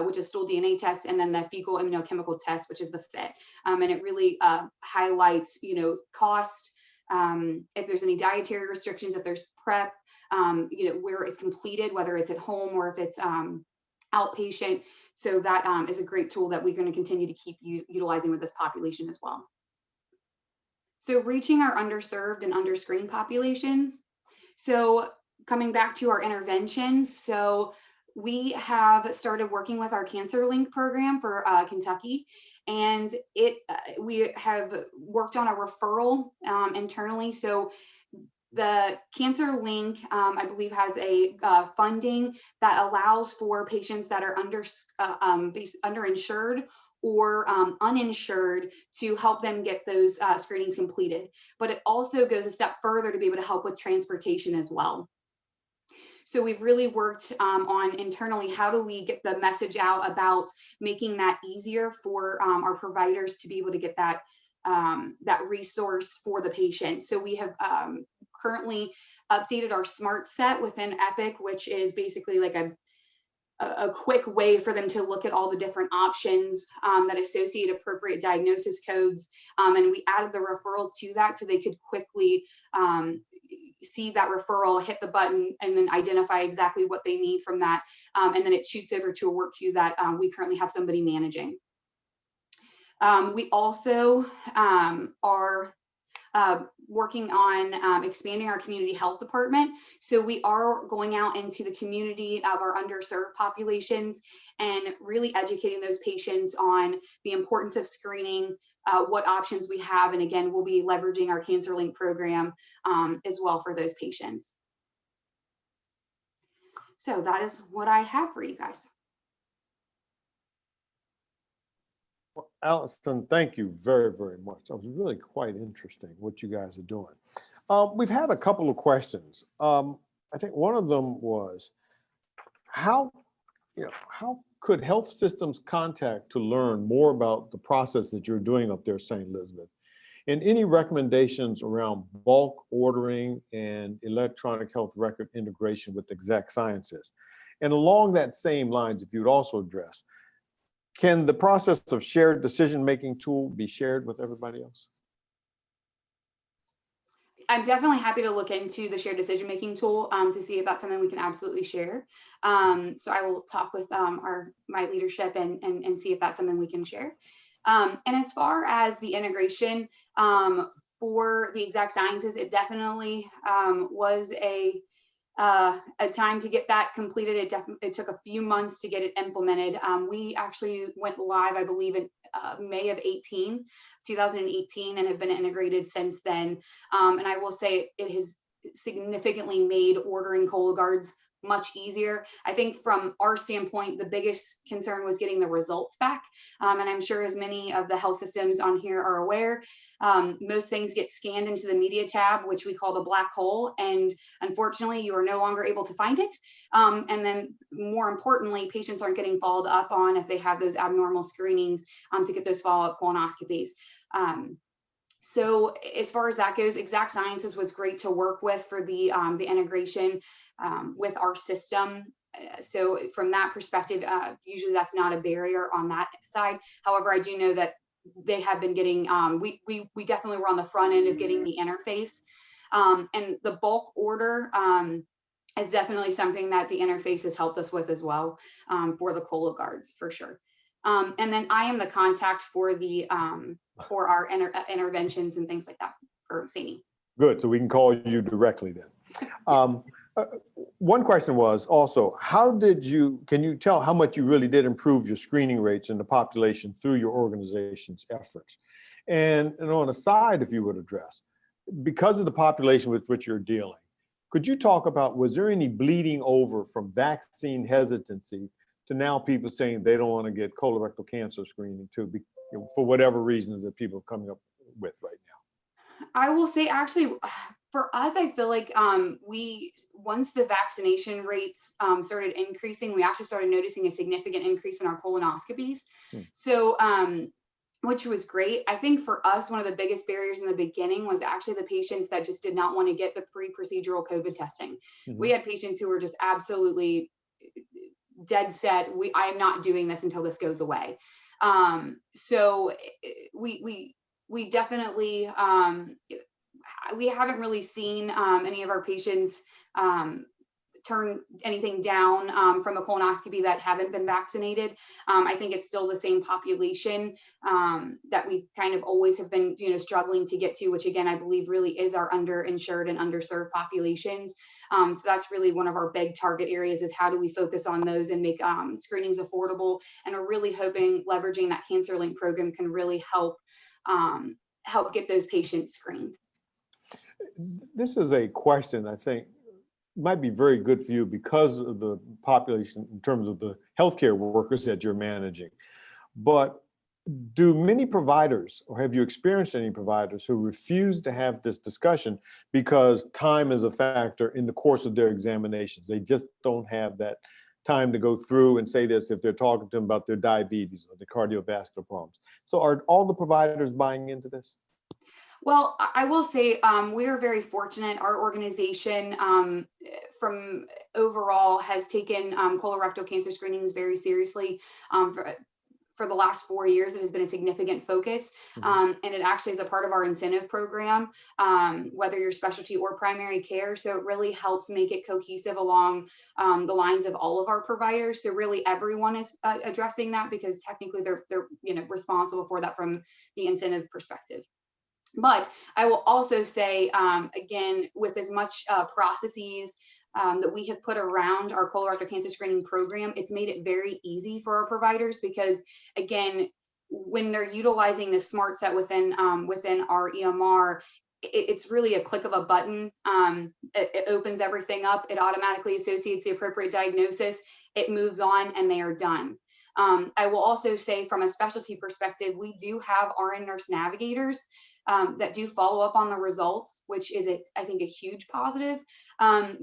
which is stool DNA test, and then the fecal immunochemical test, which is the FIT. And it really highlights, you know, cost, if there's any dietary restrictions, if there's prep, you know, where it's completed, whether it's at home or if it's outpatient. So that is a great tool that we're going to continue to keep utilizing with this population as well. So reaching our underserved and underscreened populations. So coming back to our interventions. So we have started working with our Cancer Link program for Kentucky, and we have worked on a referral internally. So the Cancer Link, I believe, has a funding that allows for patients that are underinsured or uninsured to help them get those screenings completed. But it also goes a step further to be able to help with transportation as well. So we've really worked on internally, how do we get the message out about making that easier for our providers to be able to get that that resource for the patient. So we have currently updated our smart set within Epic, which is basically like a quick way for them to look at all the different options that associate appropriate diagnosis codes. And we added the referral to that so they could quickly see that referral, hit the button, and then identify exactly what they need from that. And then it shoots over to a work queue that we currently have somebody managing. We also are working on expanding our community health department. So we are going out into the community of our underserved populations and really educating those patients on the importance of screening, what options we have. And again, we'll be leveraging our Cancer Link program as well for those patients. So that is what I have for you guys. Well, Allison, thank you very, very much. That was really quite interesting what you guys are doing. We've had a couple of questions. I think one of them was, how could health systems contact to learn more about the process that you're doing up there, St. Elizabeth? And any recommendations around bulk ordering and electronic health record integration with Exact Sciences? And along that same lines, if you'd also address, can the process of shared decision-making tool be shared with everybody else? I'm definitely happy to look into the shared decision-making tool to see if that's something we can absolutely share. So I will talk with my leadership and see if that's something we can share. And as far as the integration for the Exact Sciences, it definitely was a time to get that completed. It took a few months to get it implemented. We actually went live, I believe, in May of 2018, and have been integrated since then. And I will say it has significantly made ordering Cologuards much easier. I think from our standpoint, the biggest concern was getting the results back. And I'm sure as many of the health systems on here are aware, most things get scanned into the media tab, which we call the black hole. And unfortunately, you are no longer able to find it. And then more importantly, patients aren't getting followed up on if they have those abnormal screenings to get those follow-up colonoscopies. So as far as that goes, Exact Sciences was great to work with for the integration with our system. So from that perspective, usually that's not a barrier on that side. However, I do know that they have been getting, we definitely were on the front end of getting the interface. And the bulk order is definitely something that the interface has helped us with as well for the Cologuards for sure. And then I am the contact for the for our interventions and things like that for Saini. Good, so we can call you directly then. One question was also, can you tell how much you really did improve your screening rates in the population through your organization's efforts? And on a side, if you would address, because of the population with which you're dealing, could you talk about, was there any bleeding over from vaccine hesitancy to now people saying they don't want to get colorectal cancer screening too, for whatever reasons that people are coming up with right now? I will say, actually, for us, I feel like once the vaccination rates started increasing, we actually started noticing a significant increase in our colonoscopies. So, which was great. I think for us, one of the biggest barriers in the beginning was actually the patients that just did not want to get the pre-procedural COVID testing. We had patients who were just absolutely dead set, I am not doing this until this goes away. So we definitely, we haven't really seen any of our patients turn anything down from a colonoscopy that haven't been vaccinated. I think it's still the same population that we kind of always have been, struggling to get to, which again, I believe really is our underinsured and underserved populations. So that's really one of our big target areas, is how do we focus on those and make screenings affordable? And we're really hoping leveraging that CancerLink program can really help get those patients screened. This is a question I think might be very good for you because of the population in terms of the healthcare workers that you're managing. But do many providers, or have you experienced any providers who refuse to have this discussion because time is a factor in the course of their examinations? They just don't have that time to go through and say this if they're talking to them about their diabetes or their cardiovascular problems. So are all the providers buying into this? Well, I will say we are very fortunate. Our organization from overall has taken colorectal cancer screenings very seriously. For the last 4 years, it has been a significant focus. And it actually is a part of our incentive program, whether you're specialty or primary care. So it really helps make it cohesive along the lines of all of our providers. So really everyone is addressing that, because technically they're responsible for that from the incentive perspective. But I will also say, again, with as much processes that we have put around our colorectal cancer screening program, it's made it very easy for our providers, because again, when they're utilizing the smart set within our EMR, it's really a click of a button. It opens everything up. It automatically associates the appropriate diagnosis. It moves on and they are done. I will also say, from a specialty perspective, we do have RN nurse navigators that do follow up on the results, which is, I think, a huge positive,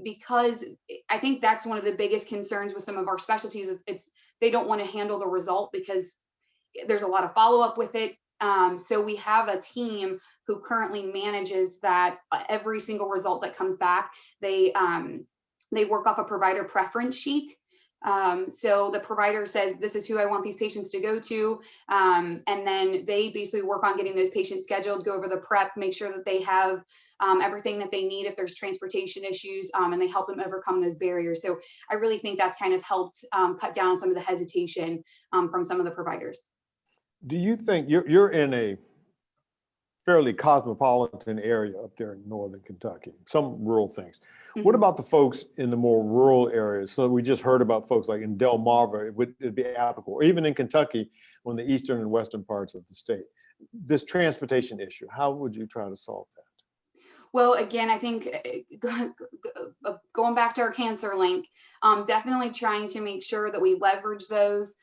because I think that's one of the biggest concerns with some of our specialties is they don't want to handle the result because there's a lot of follow up with it. So we have a team who currently manages that. Every single result that comes back, they work off a provider preference sheet. So the provider says, this is who I want these patients to go to. And then they basically work on getting those patients scheduled, go over the prep, make sure that they have everything that they need if there's transportation issues, and they help them overcome those barriers. So I really think that's kind of helped cut down on some of the hesitation from some of the providers. Do you think you're in a fairly cosmopolitan area up there in northern Kentucky, some rural things? What about the folks in the more rural areas? So we just heard about folks like in Delmarva, it'd be applicable, or even in Kentucky on the eastern and western parts of the state. This transportation issue, how would you try to solve that? Well, again, I think going back to our CancerLink, definitely trying to make sure that we leverage those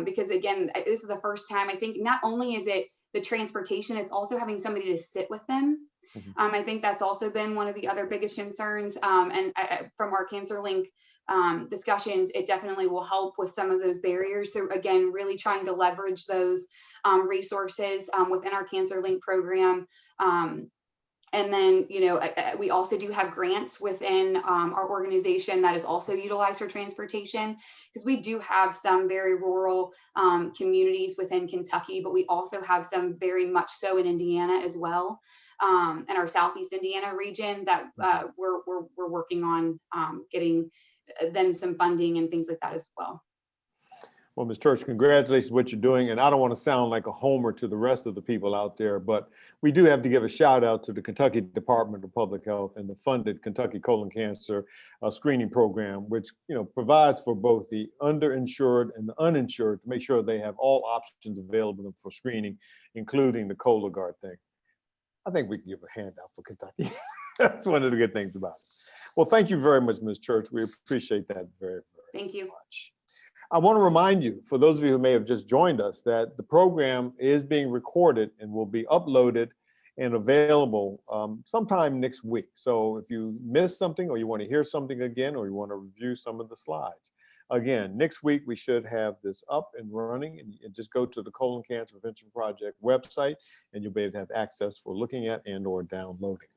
because again, this is the first time. I think not only is it the transportation, it's also having somebody to sit with them. I think that's also been one of the other biggest concerns. And from our CancerLink discussions, it definitely will help with some of those barriers. So again, really trying to leverage those resources within our CancerLink program. And then, you know, we also do have grants within our organization that is also utilized for transportation, because we do have some very rural communities within Kentucky, but we also have some very much so in Indiana as well, in our Southeast Indiana region that we're working on getting them some funding and things like that as well. Well, Ms. Church, congratulations on what you're doing. And I don't want to sound like a homer to the rest of the people out there, but we do have to give a shout out to the Kentucky Department of Public Health and the funded Kentucky Colon Cancer Screening Program, which, you know, provides for both the underinsured and the uninsured to make sure they have all options available for screening, including the Cologuard thing. I think we can give a handout for Kentucky. That's one of the good things about it. Well, thank you very much, Ms. Church. We appreciate that very, very Thank you. much. I want to remind you, for those of you who may have just joined us, that the program is being recorded and will be uploaded and available sometime next week. So if you missed something or you want to hear something again, or you want to review some of the slides, again, next week we should have this up and running, and just go to the Colon Cancer Prevention Project website and you'll be able to have access for looking at and or downloading.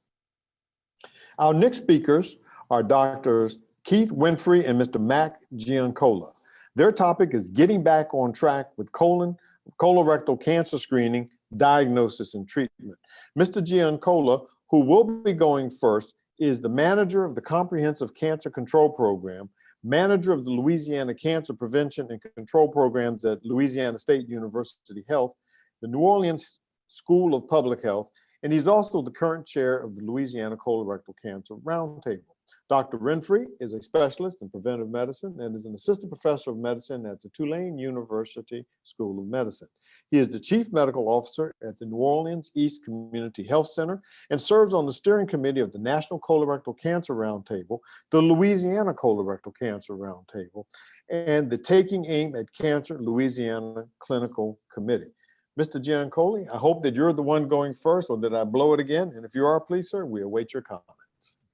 Our next speakers are Drs. Keith Winfrey and Mr. Mac Giancola. Their topic is getting back on track with colorectal cancer screening, diagnosis, and treatment. Mr. Giancola, who will be going first, is the manager of the Comprehensive Cancer Control Program, manager of the Louisiana Cancer Prevention and Control Programs at Louisiana State University Health, the New Orleans School of Public Health, and he's also the current chair of the Louisiana Colorectal Cancer Roundtable. Dr. Winfrey is a specialist in preventive medicine and is an assistant professor of medicine at the Tulane University School of Medicine. He is the chief medical officer at the New Orleans East Community Health Center and serves on the steering committee of the National Colorectal Cancer Roundtable, the Louisiana Colorectal Cancer Roundtable, and the Taking Aim at Cancer Louisiana Clinical Committee. Mr. Giancola, I hope that you're the one going first, or did I blow it again? And if you are, please, sir, we await your comment.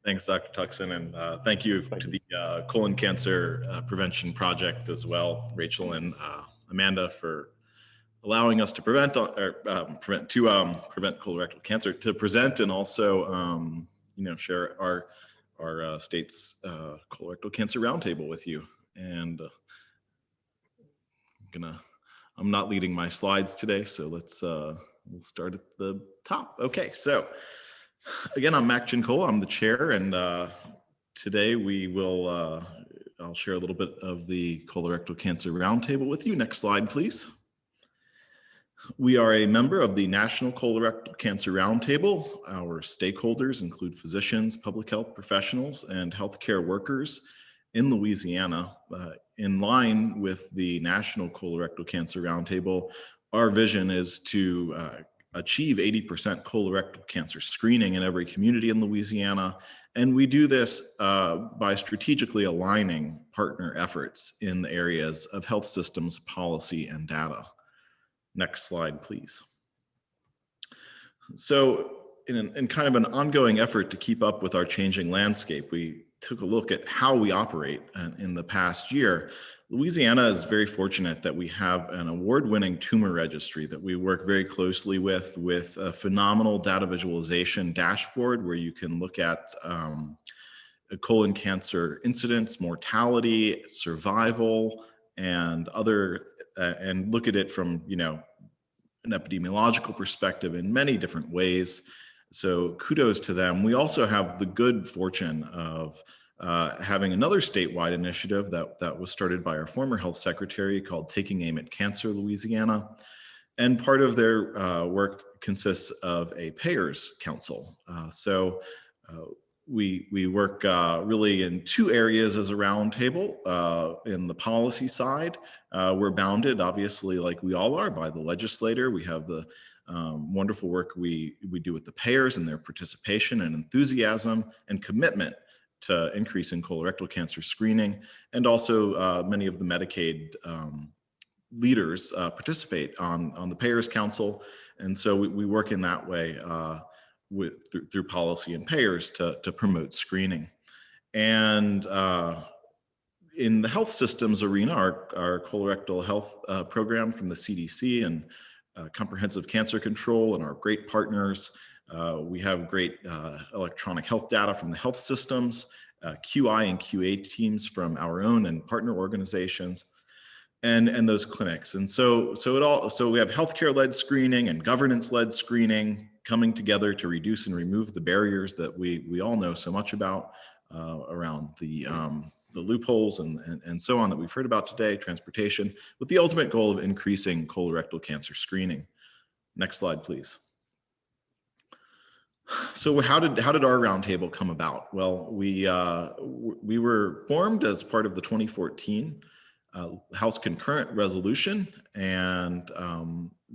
Thanks, Dr. Tuckson, and thank you to the Colon Cancer Prevention Project as well, Rachel and Amanda, for allowing us to prevent colorectal cancer, to present and also share our state's colorectal cancer roundtable with you. And I'm not leading my slides today, so we'll start at the top. Okay, so. Again, I'm Mac Giancola, I'm the chair, and today I'll share a little bit of the Colorectal Cancer Roundtable with you. Next slide, please. We are a member of the National Colorectal Cancer Roundtable. Our stakeholders include physicians, public health professionals, and healthcare workers in Louisiana. In line with the National Colorectal Cancer Roundtable, our vision is to achieve 80% colorectal cancer screening in every community in Louisiana. And we do this by strategically aligning partner efforts in the areas of health systems, policy, and data. Next slide, please. So in kind of an ongoing effort to keep up with our changing landscape, we took a look at how we operate in the past year. Louisiana is very fortunate that we have an award-winning tumor registry that we work very closely with a phenomenal data visualization dashboard where you can look at colon cancer incidence, mortality, survival, and look at it from an epidemiological perspective in many different ways. So kudos to them. We also have the good fortune of having another statewide initiative that was started by our former health secretary called Taking Aim at Cancer Louisiana. And part of their work consists of a payers council. We work really in two areas as a roundtable. In the policy side, we're bounded, obviously, like we all are, by the legislator. We have the wonderful work we do with the payers and their participation and enthusiasm and commitment to increasing colorectal cancer screening, and also many of the Medicaid leaders participate on the Payers Council, and so we work in that way through policy and payers to promote screening. And in the health systems arena, our colorectal health program from the CDC and Comprehensive Cancer Control and our great partners. We have great electronic health data from the health systems, QI and QA teams from our own and partner organizations, and those clinics. And so we have healthcare-led screening and governance-led screening coming together to reduce and remove the barriers that we all know so much about around the loopholes and so on that we've heard about today, transportation, with the ultimate goal of increasing colorectal cancer screening. Next slide, please. So how did our roundtable come about? Well, we were formed as part of the 2014 House concurrent resolution, and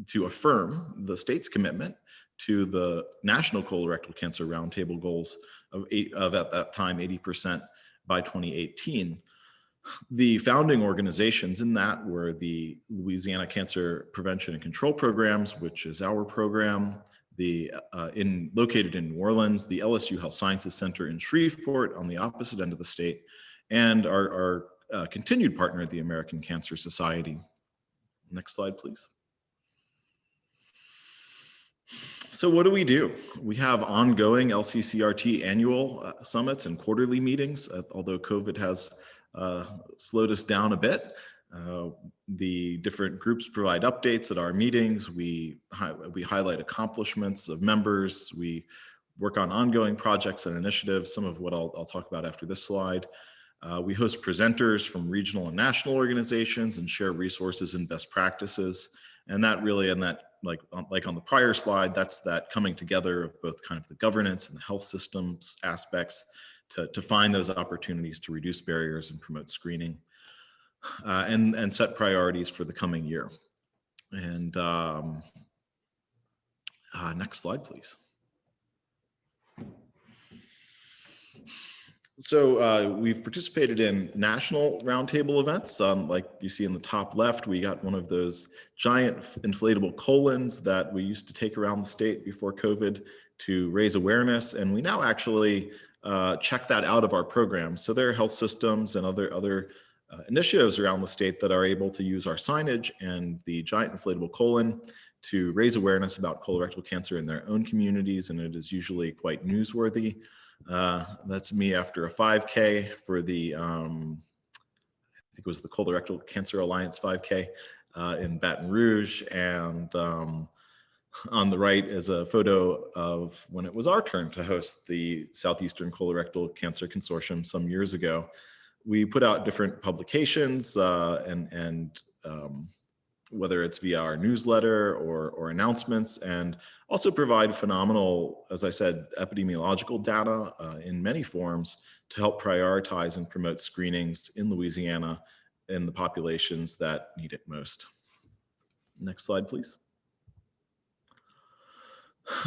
to affirm the state's commitment to the National Colorectal Cancer Roundtable goals of at that time 80% by 2018. The founding organizations in that were the Louisiana Cancer Prevention and Control Programs, which is our program, located in New Orleans, the LSU Health Sciences Center in Shreveport on the opposite end of the state, and our continued partner, the American Cancer Society. Next slide, please. So what do? We have ongoing LCCRT annual summits and quarterly meetings, although COVID has slowed us down a bit. The different groups provide updates at our meetings. We highlight accomplishments of members. We work on ongoing projects and initiatives, some of what I'll talk about after this slide. We host presenters from regional and national organizations and share resources and best practices. And that really, like on the prior slide, that's that coming together of both kind of the governance and the health systems aspects to find those opportunities to reduce barriers and promote screening and set priorities for the coming year. And next slide, please. So we've participated in national roundtable events. Like you see in the top left, we got one of those giant inflatable colons that we used to take around the state before COVID to raise awareness. And we now actually check that out of our programs. So there are health systems and other initiatives around the state that are able to use our signage and the giant inflatable colon to raise awareness about colorectal cancer in their own communities. And it is usually quite newsworthy. That's me after a 5K for the, I think it was the Colorectal Cancer Alliance 5K in Baton Rouge. And on the right is a photo of when it was our turn to host the Southeastern Colorectal Cancer Consortium some years ago. We put out different publications and whether it's via our newsletter or announcements, and also provide phenomenal, as I said, epidemiological data in many forms to help prioritize and promote screenings in Louisiana in the populations that need it most. Next slide, please.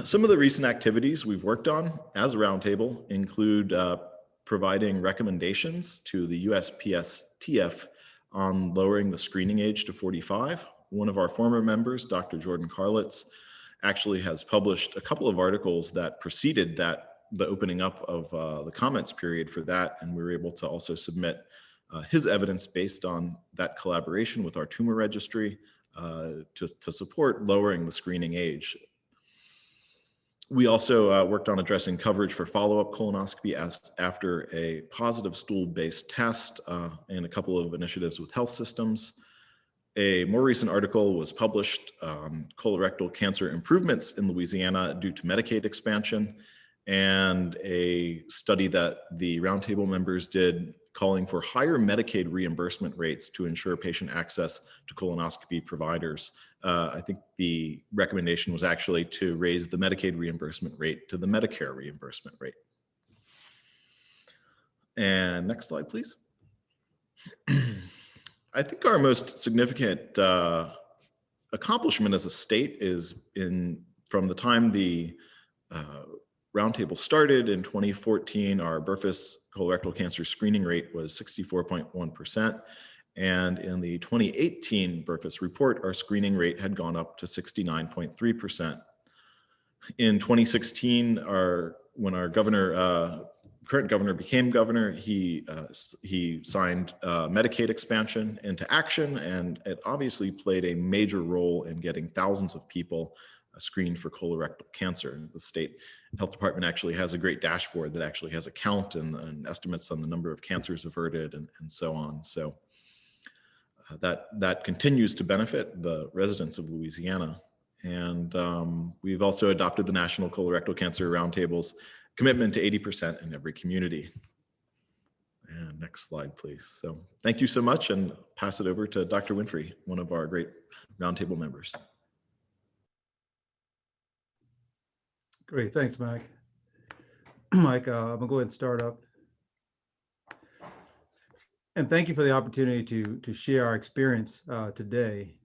Some of the recent activities we've worked on as a roundtable include providing recommendations to the USPSTF on lowering the screening age to 45. One of our former members, Dr. Jordan Carlitz, actually has published a couple of articles that preceded the opening up of the comments period for that, and we were able to also submit his evidence based on that collaboration with our tumor registry to support lowering the screening age. We also worked on addressing coverage for follow-up colonoscopy after a positive stool-based test and a couple of initiatives with health systems. A more recent article was published on colorectal cancer improvements in Louisiana due to Medicaid expansion, and a study that the roundtable members did calling for higher Medicaid reimbursement rates to ensure patient access to colonoscopy providers. I think the recommendation was actually to raise the Medicaid reimbursement rate to the Medicare reimbursement rate. And next slide, please. I think our most significant accomplishment as a state is from the time the roundtable started in 2014, our Burfess colorectal cancer screening rate was 64.1%. And in the 2018 Burfess report, our screening rate had gone up to 69.3%. In 2016, when our current governor became governor, he signed Medicaid expansion into action, and it obviously played a major role in getting thousands of people screened for colorectal cancer. The state health department actually has a great dashboard that actually has a count and estimates on the number of cancers averted and so on. So that continues to benefit the residents of Louisiana. And we've also adopted the National Colorectal Cancer Roundtable's commitment to 80% in every community. And next slide, please. So thank you so much, and pass it over to Dr. Winfrey, one of our great roundtable members. Great, thanks, Mike. Mike, I'm gonna go ahead and start up. And thank you for the opportunity to share our experience today.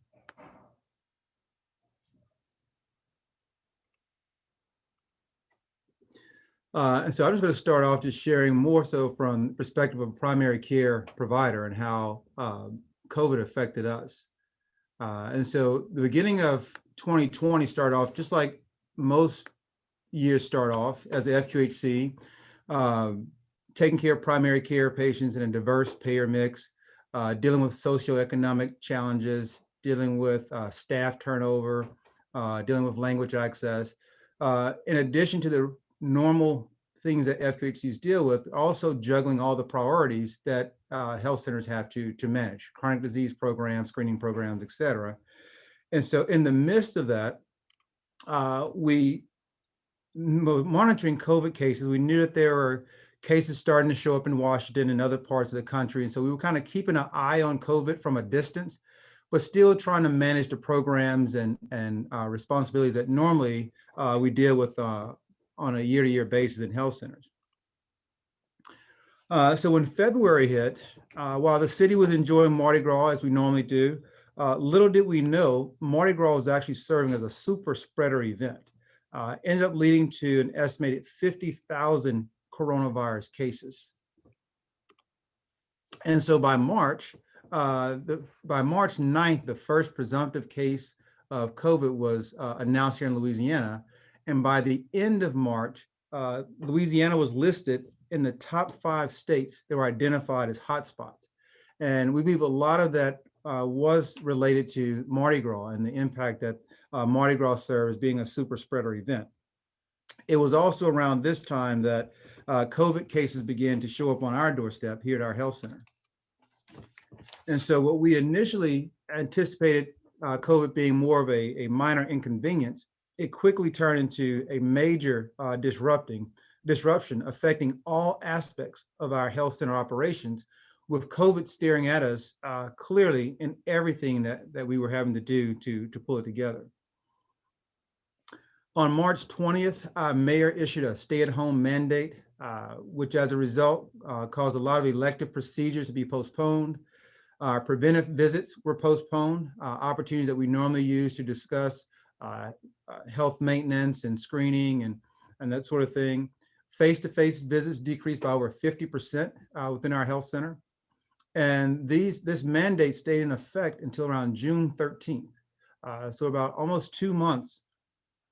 And so I'm just going to start off just sharing more so from the perspective of a primary care provider and how COVID affected us. And so the beginning of 2020 started off just like most years start off as a FQHC, taking care of primary care patients in a diverse payer mix, dealing with socioeconomic challenges, dealing with staff turnover, dealing with language access, in addition to the normal things that FQHCs deal with, also juggling all the priorities that health centers have to manage, chronic disease programs, screening programs, et cetera. And so in the midst of that, monitoring COVID cases, we knew that there were cases starting to show up in Washington and other parts of the country. And so we were kind of keeping an eye on COVID from a distance, but still trying to manage the programs and responsibilities that normally we deal with on a year-to-year basis in health centers. So when February hit, while the city was enjoying Mardi Gras as we normally do, little did we know Mardi Gras was actually serving as a super spreader event. Ended up leading to an estimated 50,000 coronavirus cases. And so by March 9th, the first presumptive case of COVID was announced here in Louisiana. And by the end of March, Louisiana was listed in the top 5 states that were identified as hotspots. And we believe a lot of that was related to Mardi Gras and the impact that Mardi Gras serves being a super spreader event. It was also around this time that COVID cases began to show up on our doorstep here at our health center. And so what we initially anticipated COVID being more of a minor inconvenience, it quickly turned into a major disruption affecting all aspects of our health center operations, with COVID staring at us clearly in everything that we were having to do to pull it together. On March 20th, our mayor issued a stay-at-home mandate, which as a result caused a lot of elective procedures to be postponed. Preventive visits were postponed, opportunities that we normally use to discuss health maintenance and screening and that sort of thing. Face-to-face visits decreased by over 50% within our health center. And this mandate stayed in effect until around June 13th. So about almost 2 months,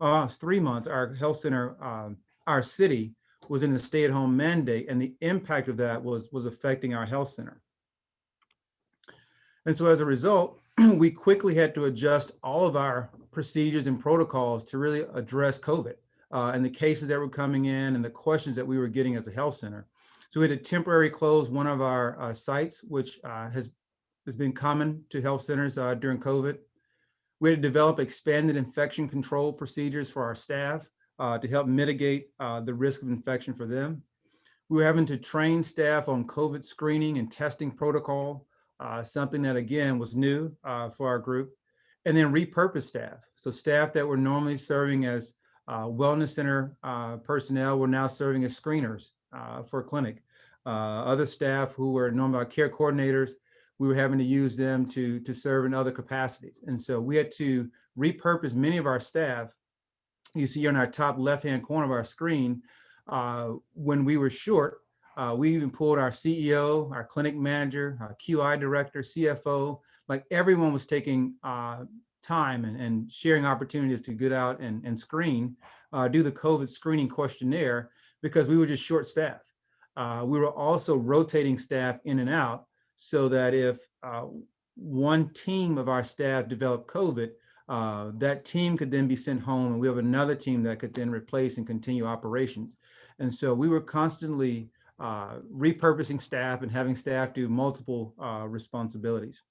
3 months, our health center, our city was in the stay-at-home mandate, and the impact of that was affecting our health center. And so as a result, we quickly had to adjust all of our procedures and protocols to really address COVID and the cases that were coming in and the questions that we were getting as a health center. So we had to temporarily close one of our sites, which has been common to health centers during COVID. We had to develop expanded infection control procedures for our staff to help mitigate the risk of infection for them. We were having to train staff on COVID screening and testing protocol, something that again was new for our group, and then repurpose staff. So staff that were normally serving as wellness center personnel were now serving as screeners for a clinic. Other staff who were normally care coordinators, we were having to use them to serve in other capacities. And so we had to repurpose many of our staff you see on our top left-hand corner of our screen, when we were short, we even pulled our CEO, our clinic manager, our QI director, CFO, like everyone was taking time and sharing opportunities to get out and screen, do the COVID screening questionnaire, because we were just short staffed. We were also rotating staff in and out so that if one team of our staff developed COVID, that team could then be sent home, and we have another team that could then replace and continue operations. And so we were constantly repurposing staff and having staff do multiple responsibilities.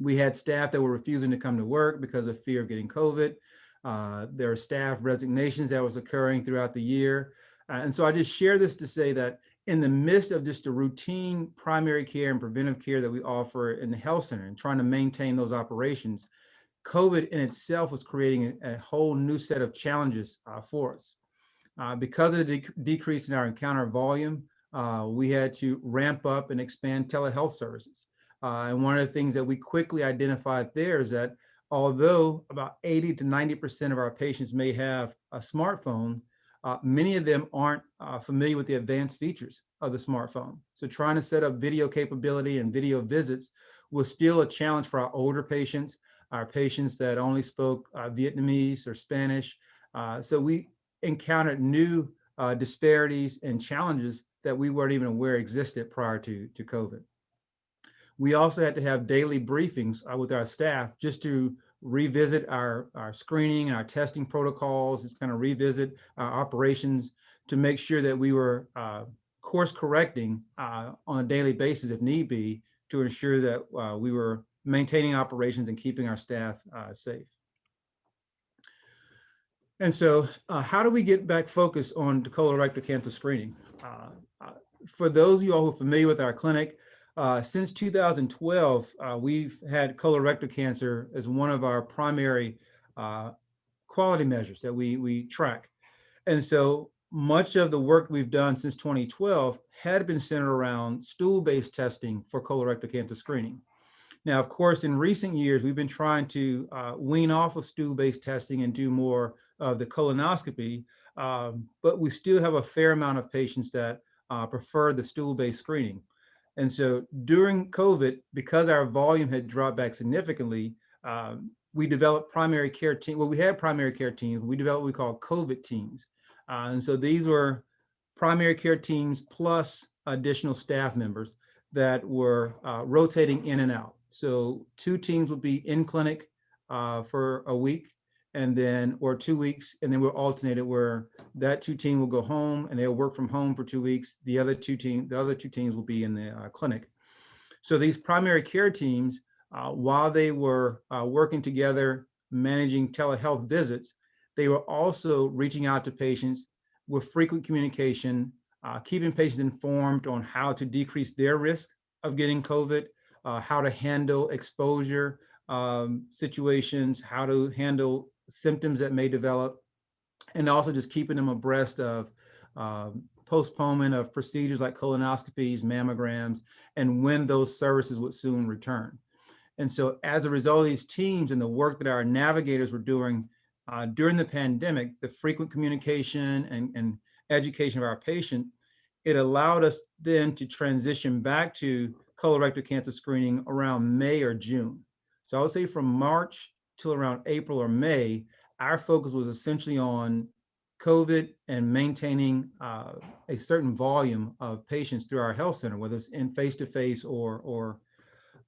We had staff that were refusing to come to work because of fear of getting COVID. There are staff resignations that was occurring throughout the year. And so I just share this to say that in the midst of just the routine primary care and preventive care that we offer in the health center and trying to maintain those operations, COVID in itself was creating a whole new set of challenges for us. Because of the decrease in our encounter volume, we had to ramp up and expand telehealth services. And one of the things that we quickly identified there is that although about 80 to 90% of our patients may have a smartphone, many of them aren't familiar with the advanced features of the smartphone. So trying to set up video capability and video visits was still a challenge for our older patients, our patients that only spoke Vietnamese or Spanish. So we encountered new disparities and challenges that we weren't even aware existed prior to COVID. We also had to have daily briefings with our staff just to revisit our screening and our testing protocols, just kind of revisit our operations to make sure that we were course correcting on a daily basis if need be, to ensure that we were maintaining operations and keeping our staff safe. And so how do we get back focused on colorectal cancer screening? For those of you all who are familiar with our clinic, since 2012, we've had colorectal cancer as one of our primary quality measures that we track. And so much of the work we've done since 2012 had been centered around stool-based testing for colorectal cancer screening. Now, of course, in recent years, we've been trying to wean off of stool-based testing and do more of the colonoscopy, but we still have a fair amount of patients that prefer the stool-based screening. And so during COVID, because our volume had dropped back significantly, we developed primary care teams. Well, we had primary care teams. We developed what we call COVID teams. And so these were primary care teams plus additional staff members that were rotating in and out. So 2 teams would be in clinic for a week, and then, or 2 weeks, and then we'll alternate it where that 2 team will go home and they'll work from home for 2 weeks. The other two teams will be in the clinic. So these primary care teams, while they were working together, managing telehealth visits, they were also reaching out to patients with frequent communication, keeping patients informed on how to decrease their risk of getting COVID, how to handle exposure situations, how to handle symptoms that may develop, and also just keeping them abreast of postponement of procedures like colonoscopies, mammograms, and when those services would soon return. And so as a result of these teams and the work that our navigators were doing during the pandemic, the frequent communication and education of our patient, it allowed us then to transition back to colorectal cancer screening around May or June. So I would say from March till around April or May, our focus was essentially on COVID and maintaining a certain volume of patients through our health center, whether it's in face-to-face or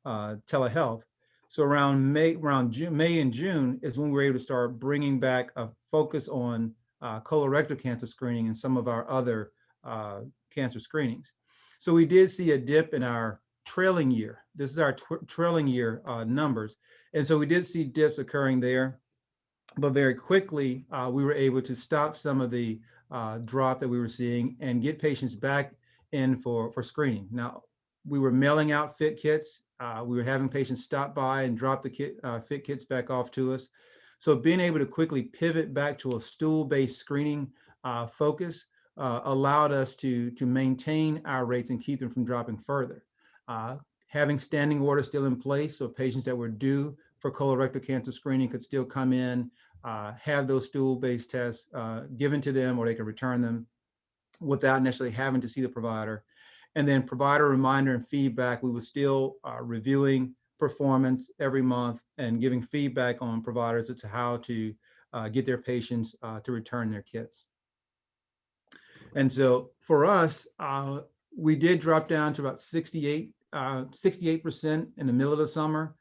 telehealth. So around May and June is when we were able to start bringing back a focus on colorectal cancer screening and some of our other cancer screenings. So we did see a dip in our trailing year. This is our trailing year numbers. And so we did see dips occurring there, but very quickly we were able to stop some of the drop that we were seeing and get patients back in for screening. Now, we were mailing out fit kits. We were having patients stop by and drop the fit kits back off to us. So being able to quickly pivot back to a stool-based screening focus allowed us to maintain our rates and keep them from dropping further. Having standing orders still in place, so patients that were due for colorectal cancer screening could still come in have those stool-based tests given to them, or they can return them without necessarily having to see the provider. And then provider reminder and feedback, we were still reviewing performance every month and giving feedback on providers as to how to get their patients to return their kits. And so for us, we did drop down to about 68% in the middle of the summer.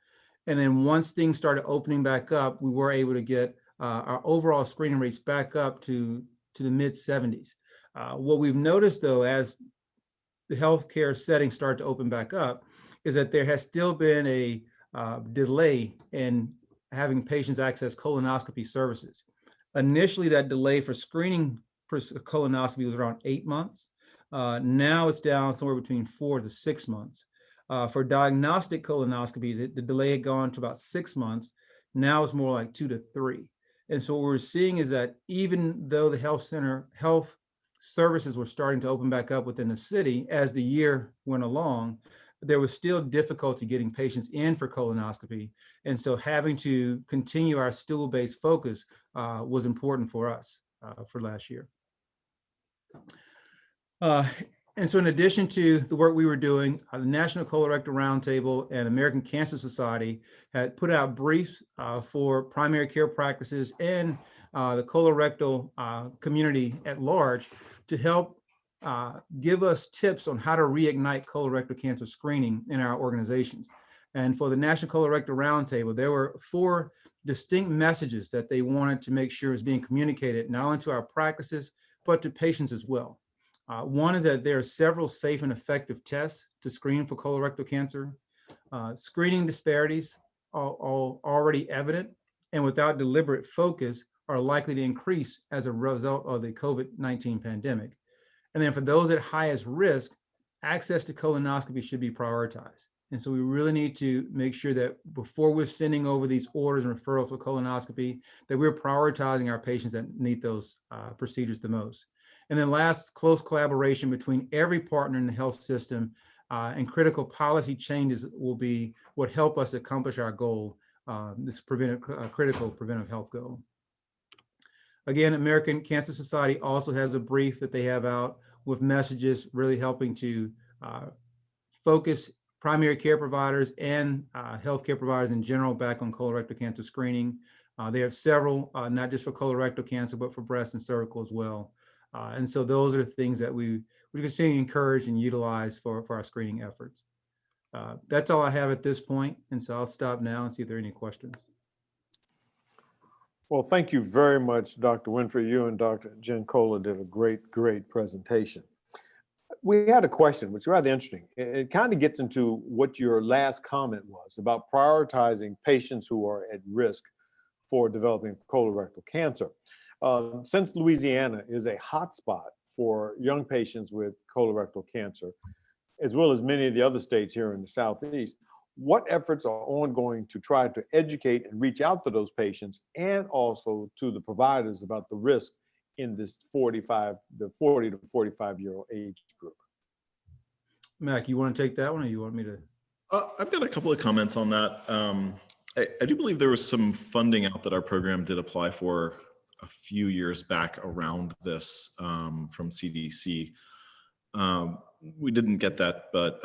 And then once things started opening back up, we were able to get our overall screening rates back up to the mid 70s. What we've noticed though, as the healthcare settings start to open back up, is that there has still been a delay in having patients access colonoscopy services. Initially, that delay for screening for colonoscopy was around 8 months. Now it's down somewhere between 4 to 6 months. For diagnostic colonoscopies, the delay had gone to about 6 months. Now it's more like 2 to 3. And so what we're seeing is that even though the health services were starting to open back up within the city as the year went along, there was still difficulty getting patients in for colonoscopy. And so having to continue our stool-based focus was important for us for last year. And so in addition to the work we were doing, the National Colorectal Roundtable and American Cancer Society had put out briefs for primary care practices and the colorectal community at large to help give us tips on how to reignite colorectal cancer screening in our organizations. And for the National Colorectal Roundtable, there were 4 distinct messages that they wanted to make sure is being communicated not only to our practices, but to patients as well. One is that there are several safe and effective tests to screen for colorectal cancer. Screening disparities are already evident and without deliberate focus are likely to increase as a result of the COVID-19 pandemic. And then for those at highest risk, access to colonoscopy should be prioritized. And so we really need to make sure that before we're sending over these orders and referrals for colonoscopy, that we're prioritizing our patients that need those procedures the most. And then last, close collaboration between every partner in the health system and critical policy changes will be what help us accomplish our goal, this critical preventive health goal. Again, American Cancer Society also has a brief that they have out with messages really helping to focus primary care providers and healthcare providers in general back on colorectal cancer screening. They have several, not just for colorectal cancer, but for breast and cervical as well. And so those are the things that we continue to encourage and utilize for our screening efforts. That's all I have at this point. And so I'll stop now and see if there are any questions. Well, thank you very much, Dr. Winfrey. You and Dr. Giancola did a great presentation. We had a question, which is rather interesting. It kind of gets into what your last comment was about prioritizing patients who are at risk for developing colorectal cancer. Since Louisiana is a hotspot for young patients with colorectal cancer, as well as many of the other states here in the Southeast, what efforts are ongoing to try to educate and reach out to those patients and also to the providers about the risk in this 40 to 45-year-old age group? Mac, you want to take that one or you want me to? I've got a couple of comments on that. I do believe there was some funding out that our program did apply for a few years back around this from CDC. We didn't get that, but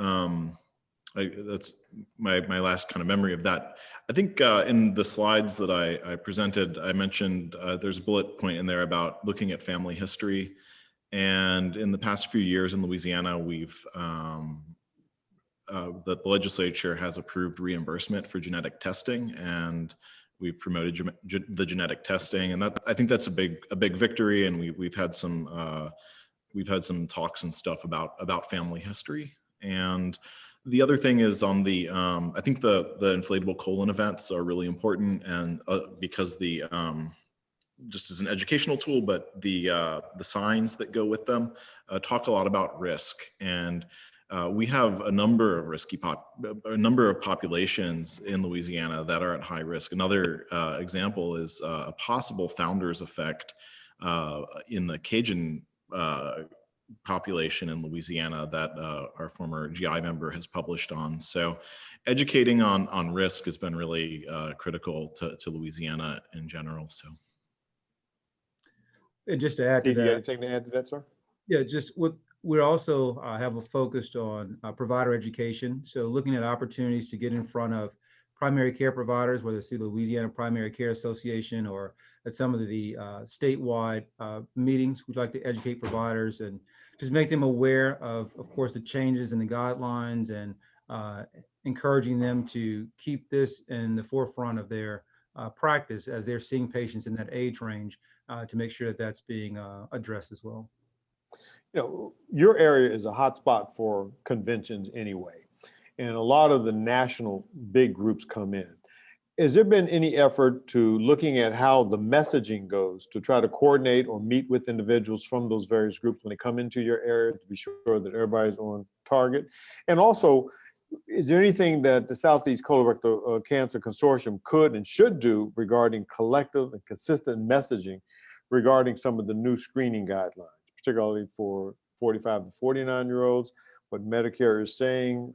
that's my last kind of memory of that. I think in the slides that I presented, I mentioned there's a bullet point in there about looking at family history. And in the past few years in Louisiana, we've the legislature has approved reimbursement for genetic testing, and we've promoted the genetic testing, and that I think that's a big victory. And we've had some talks and stuff about family history. And the other thing is on the I think the inflatable colon events are really important, and because the just as an educational tool, but the signs that go with them talk a lot about risk. And we have a number of populations in Louisiana that are at high risk. Another example is a possible founder's effect in the Cajun population in Louisiana that our former GI member has published on. So educating on risk has been really critical to Louisiana in general. So. And just to add to Did you have that, anything to add to that, sir? yeah, just what we also have a focus on provider education. So looking at opportunities to get in front of primary care providers, whether it's through the Louisiana Primary Care Association or at some of the statewide meetings. We'd like to educate providers and just make them aware of course, the changes in the guidelines and encouraging them to keep this in the forefront of their practice as they're seeing patients in that age range to make sure that that's being addressed as well. You know, your area is a hotspot for conventions anyway, and a lot of the national big groups come in. Has there been any effort to looking at how the messaging goes to try to coordinate or meet with individuals from those various groups when they come into your area to be sure that everybody's on target? And also, is there anything that the Southeast Colorectal Cancer Consortium could and should do regarding collective and consistent messaging regarding some of the new screening guidelines, particularly for 45 to 49-year-olds, what Medicare is saying?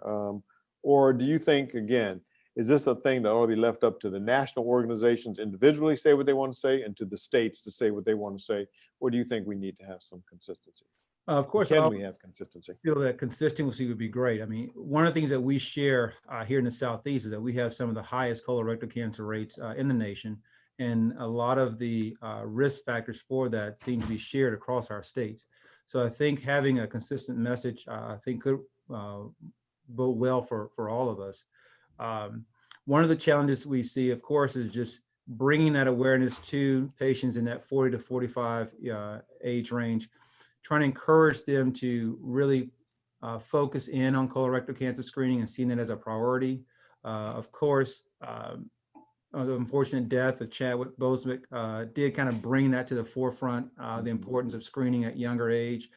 Or do you think, again, is this a thing that ought to be left up to the national organizations individually say what they want to say and to the states to say what they want to say? Or do you think we need to have some consistency? Of course, can we have consistency? I feel that consistency would be great. I mean, one of the things that we share here in the Southeast is that we have some of the highest colorectal cancer rates in the nation. And a lot of the risk factors for that seem to be shared across our states. So I think having a consistent message, I think could bode well for all of us. One of the challenges we see, of course, is just bringing that awareness to patients in that 40 to 45 age range, trying to encourage them to really focus in on colorectal cancer screening and seeing that as a priority. Of course, the unfortunate death of Chadwick Boseman did kind of bring that to the forefront, the importance of screening at younger age.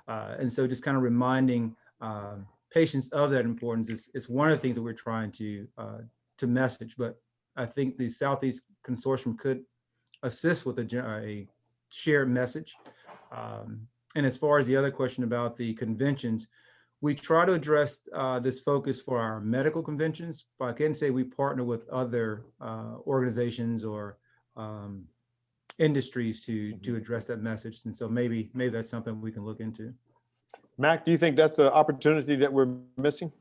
And so just kind of reminding patients of that importance is one of the things that we're trying to message. But I think the Southeast Consortium could assist with a shared message. And as far as the other question about the conventions, we try to address this focus for our medical conventions, but I can say we partner with other organizations or industries to address that message. And so maybe that's something we can look into. Mac, do you think that's an opportunity that we're missing?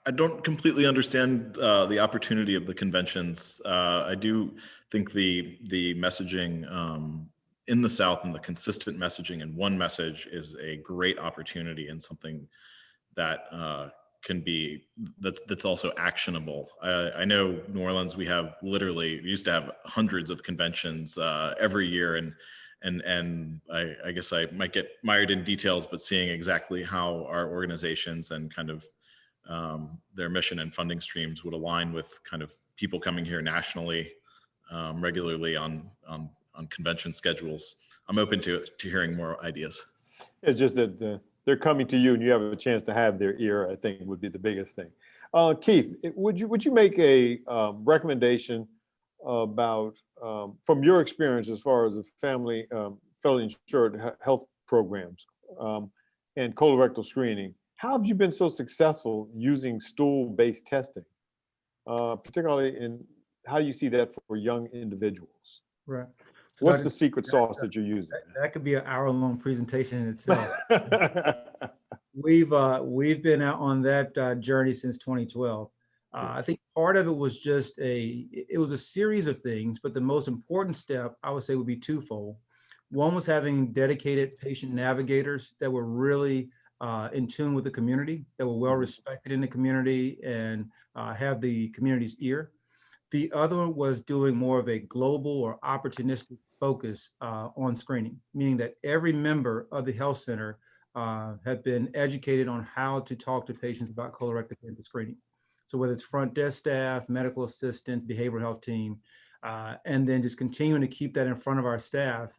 I don't completely understand the opportunity of the conventions. I do think the messaging in the South and the consistent messaging in one message is a great opportunity and something that can be, that's also actionable. I know New Orleans, we used to have hundreds of conventions every year, and I guess I might get mired in details, but seeing exactly how our organizations and kind of their mission and funding streams would align with kind of people coming here nationally regularly on convention schedules. I'm open to hearing more ideas. It's just that they're coming to you and you have a chance to have their ear, I think would be the biggest thing. Keith, would you make a recommendation about, from your experience as far as the federally insured health programs and colorectal screening, how have you been so successful using stool-based testing, particularly in, how do you see that for young individuals? Right. What's the secret sauce that you're using? That could be an hour-long presentation in itself. We've been out on that journey since 2012. I think part of it was just it was a series of things, but the most important step I would say would be twofold. One was having dedicated patient navigators that were really in tune with the community, that were well respected in the community and have the community's ear. The other was doing more of a global or opportunistic focus on screening, meaning that every member of the health center have been educated on how to talk to patients about colorectal cancer screening. So whether it's front desk staff, medical assistants, behavioral health team, and then just continuing to keep that in front of our staff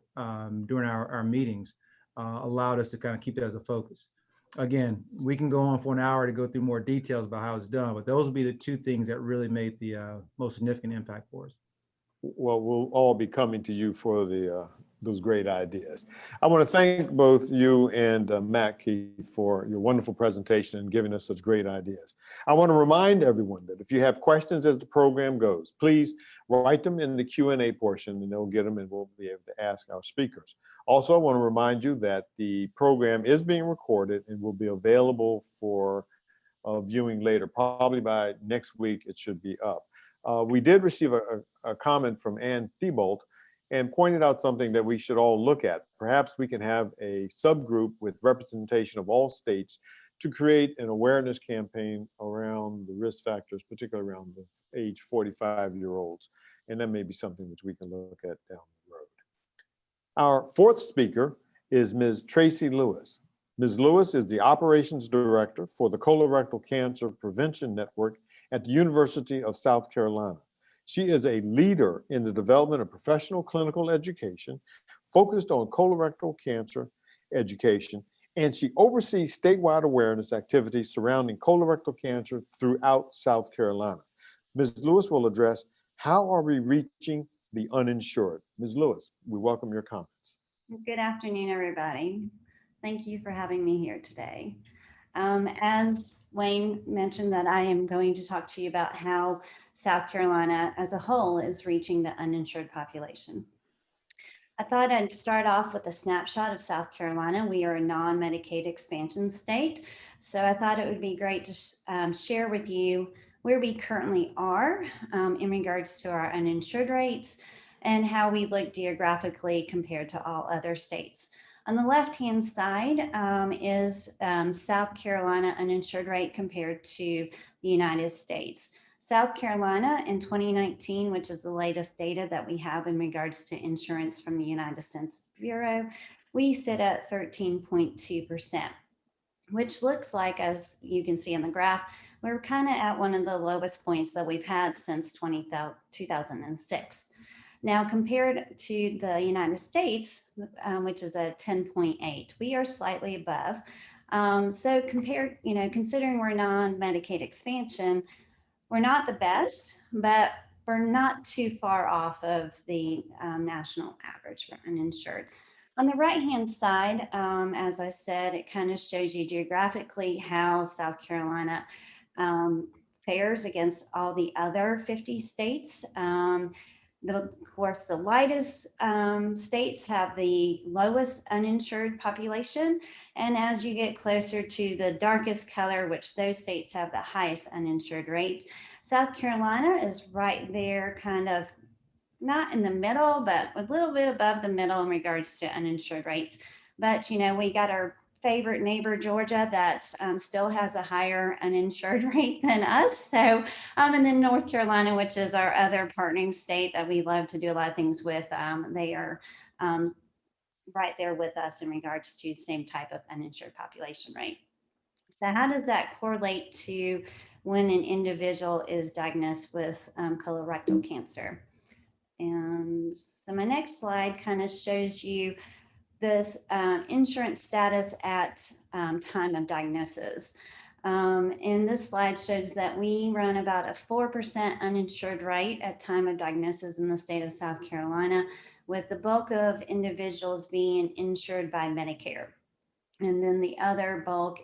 during our meetings allowed us to kind of keep that as a focus. Again, we can go on for an hour to go through more details about how it's done, but those will be the two things that really made the most significant impact for us. Well, we'll all be coming to you for the those great ideas. I want to thank both you and Matt Keith for your wonderful presentation and giving us such great ideas. I want to remind everyone that if you have questions as the program goes, please write them in the Q&A portion and they'll get them and we'll be able to ask our speakers. Also, I want to remind you that the program is being recorded and will be available for viewing later. Probably by next week, it should be up. We did receive a comment from Ann Thibault and pointed out something that we should all look at. Perhaps we can have a subgroup with representation of all states to create an awareness campaign around the risk factors, particularly around the age 45-year-olds. And that may be something which we can look at down the road. Our fourth speaker is Ms. Tracy Lewis. Ms. Lewis is the Operations Director for the Colorectal Cancer Prevention Network at the University of South Carolina. She is a leader in the development of professional clinical education focused on colorectal cancer education, and she oversees statewide awareness activities surrounding colorectal cancer throughout South Carolina. Ms. Lewis will address how are we reaching the uninsured. Ms. Lewis, we welcome your comments. Good afternoon, everybody. Thank you for having me here today. As Wayne mentioned, that I am going to talk to you about how South Carolina as a whole is reaching the uninsured population. I thought I'd start off with a snapshot of South Carolina. We are a non-Medicaid expansion state, so I thought it would be great to share with you where we currently are in regards to our uninsured rates and how we look geographically compared to all other states. On the left-hand side is South Carolina uninsured rate compared to the United States. South Carolina in 2019, which is the latest data that we have in regards to insurance from the United Census Bureau, we sit at 13.2%, which looks like, as you can see in the graph, we're kind of at one of the lowest points that we've had since 2006. Now, compared to the United States, which is at 10.8, we are slightly above. So compared, considering we're non-Medicaid expansion, we're not the best, but we're not too far off of the national average for uninsured. On the right-hand side, as I said, it kind of shows you geographically how South Carolina fares against all the other 50 states. Of course, the lightest states have the lowest uninsured population. And as you get closer to the darkest color, which those states have the highest uninsured rate, South Carolina is right there, kind of not in the middle, but a little bit above the middle in regards to uninsured rates. But, we got our favorite neighbor, Georgia, that still has a higher uninsured rate than us. So, and then North Carolina, which is our other partnering state that we love to do a lot of things with, they are right there with us in regards to the same type of uninsured population rate. So how does that correlate to when an individual is diagnosed with colorectal cancer? And so my next slide kind of shows you this insurance status at time of diagnosis. And this slide shows that we run about a 4% uninsured rate at time of diagnosis in the state of South Carolina, with the bulk of individuals being insured by Medicare, and then the other bulk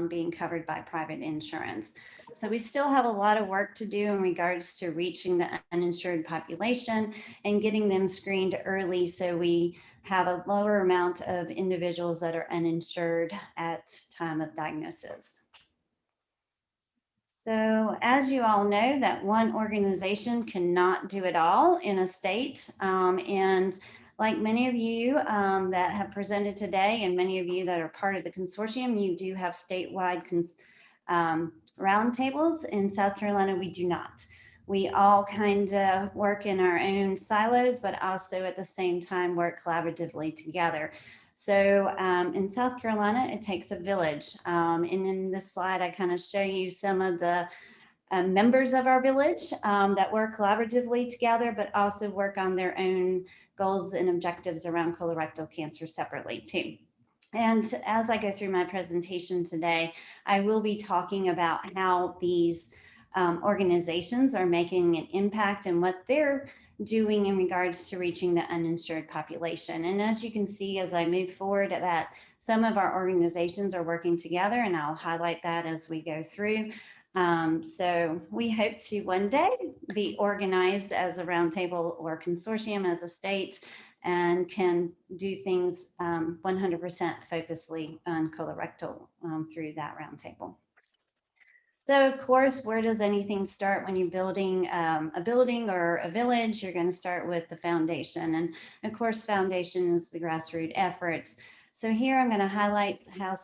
being covered by private insurance. So we still have a lot of work to do in regards to reaching the uninsured population and getting them screened early so we have a lower amount of individuals that are uninsured at time of diagnosis. So as you all know, that one organization cannot do it all in a state. And like many of you that have presented today and many of you that are part of the consortium, you do have statewide roundtables. In South Carolina, we do not. We all kind of work in our own silos, but also at the same time work collaboratively together. So in South Carolina, it takes a village. And in this slide, I kind of show you some of the members of our village that work collaboratively together, but also work on their own goals and objectives around colorectal cancer separately too. And as I go through my presentation today, I will be talking about how these organizations are making an impact and what their doing in regards to reaching the uninsured population. And as you can see, as I move forward, that some of our organizations are working together, and I'll highlight that as we go through. So we hope to one day be organized as a roundtable or consortium as a state, and can do things 100% focusedly on colorectal through that roundtable. So of course, where does anything start when you're building a building or a village? You're going to start with the foundation. And of course, foundation is the grassroots efforts. So here I'm going to highlight how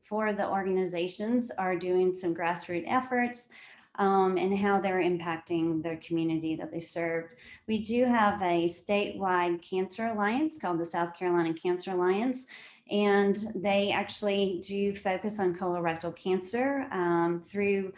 four of the organizations are doing some grassroots efforts and how they're impacting their community that they served. We do have a statewide cancer alliance called the South Carolina Cancer Alliance, and they actually do focus on colorectal cancer through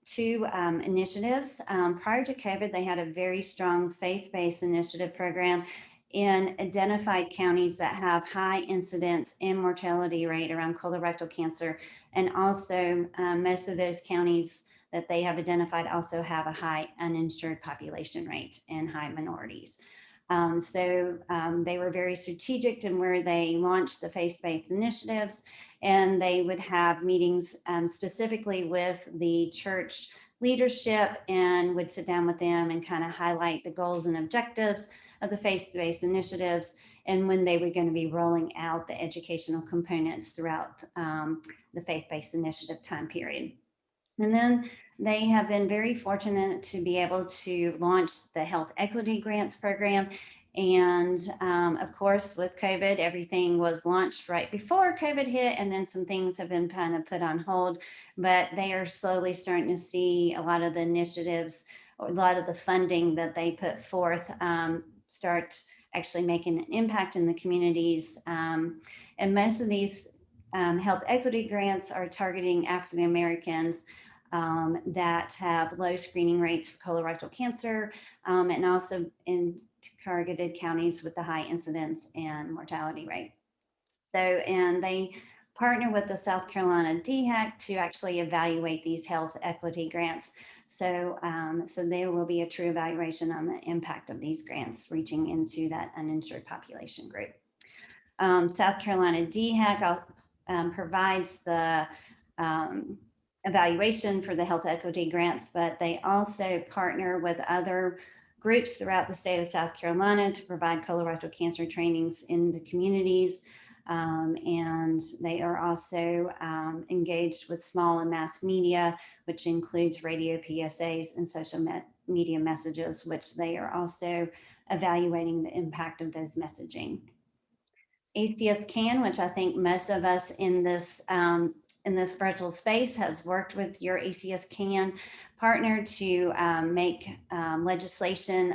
two initiatives. Prior to COVID, they had a very strong faith-based initiative program in identified counties that have high incidence and mortality rate around colorectal cancer. And also most of those counties that they have identified also have a high uninsured population rate and high minorities. So they were very strategic in where they launched the faith-based initiatives, and they would have meetings specifically with the church leadership and would sit down with them and kind of highlight the goals and objectives of the faith-based initiatives and when they were going to be rolling out the educational components throughout the faith-based initiative time period. And then they have been very fortunate to be able to launch the Health Equity Grants program. And of course, with COVID, everything was launched right before COVID hit, and then some things have been kind of put on hold, but they are slowly starting to see a lot of the initiatives or a lot of the funding that they put forth start actually making an impact in the communities. And most of these health equity grants are targeting African Americans that have low screening rates for colorectal cancer, and also in targeted counties with the high incidence and mortality rate. So, and they partner with the South Carolina DHEC to actually evaluate these health equity grants. So, so there will be a true evaluation on the impact of these grants reaching into that uninsured population group. South Carolina DHEC provides the evaluation for the health equity grants, but they also partner with other groups throughout the state of South Carolina to provide colorectal cancer trainings in the communities. And they are also engaged with small and mass media, which includes radio PSAs and social media messages, which they are also evaluating the impact of those messaging. ACS CAN, which I think most of us in this virtual space has worked with your ACS CAN partner to make legislation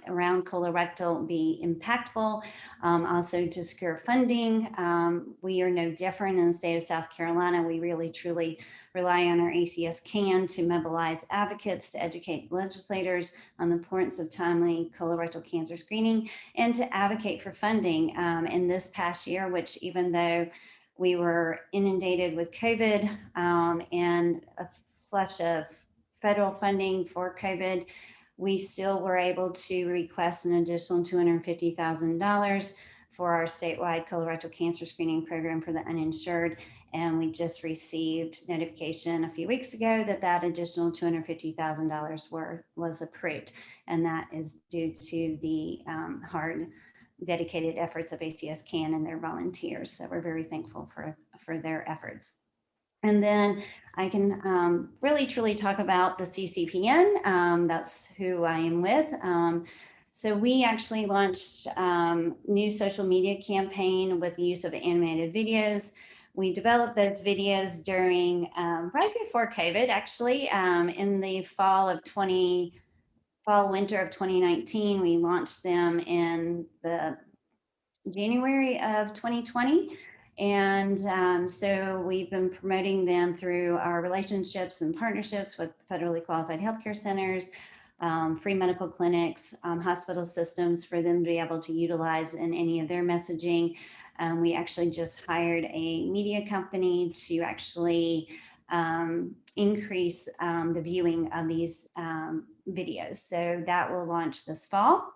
around colorectal be impactful, also to secure funding. We are no different in the state of South Carolina. We really truly rely on our ACS CAN to mobilize advocates, to educate legislators on the importance of timely colorectal cancer screening, and to advocate for funding. In this past year, which even though we were inundated with COVID and a flush of federal funding for COVID, we still were able to request an additional $250,000 for our statewide colorectal cancer screening program for the uninsured. And we just received notification a few weeks ago that that additional $250,000 was approved. And that is due to the hard dedicated efforts of ACS CAN and their volunteers. So we're very thankful for their efforts. And then I can really truly talk about the CCPN. That's who I am with. So we actually launched new social media campaign with the use of animated videos. We developed those videos during right before COVID, actually, in the winter of 2019. We launched them in the January of 2020. And so we've been promoting them through our relationships and partnerships with federally qualified healthcare centers, free medical clinics, hospital systems for them to be able to utilize in any of their messaging. We actually just hired a media company to actually increase the viewing of these videos. So that will launch this fall.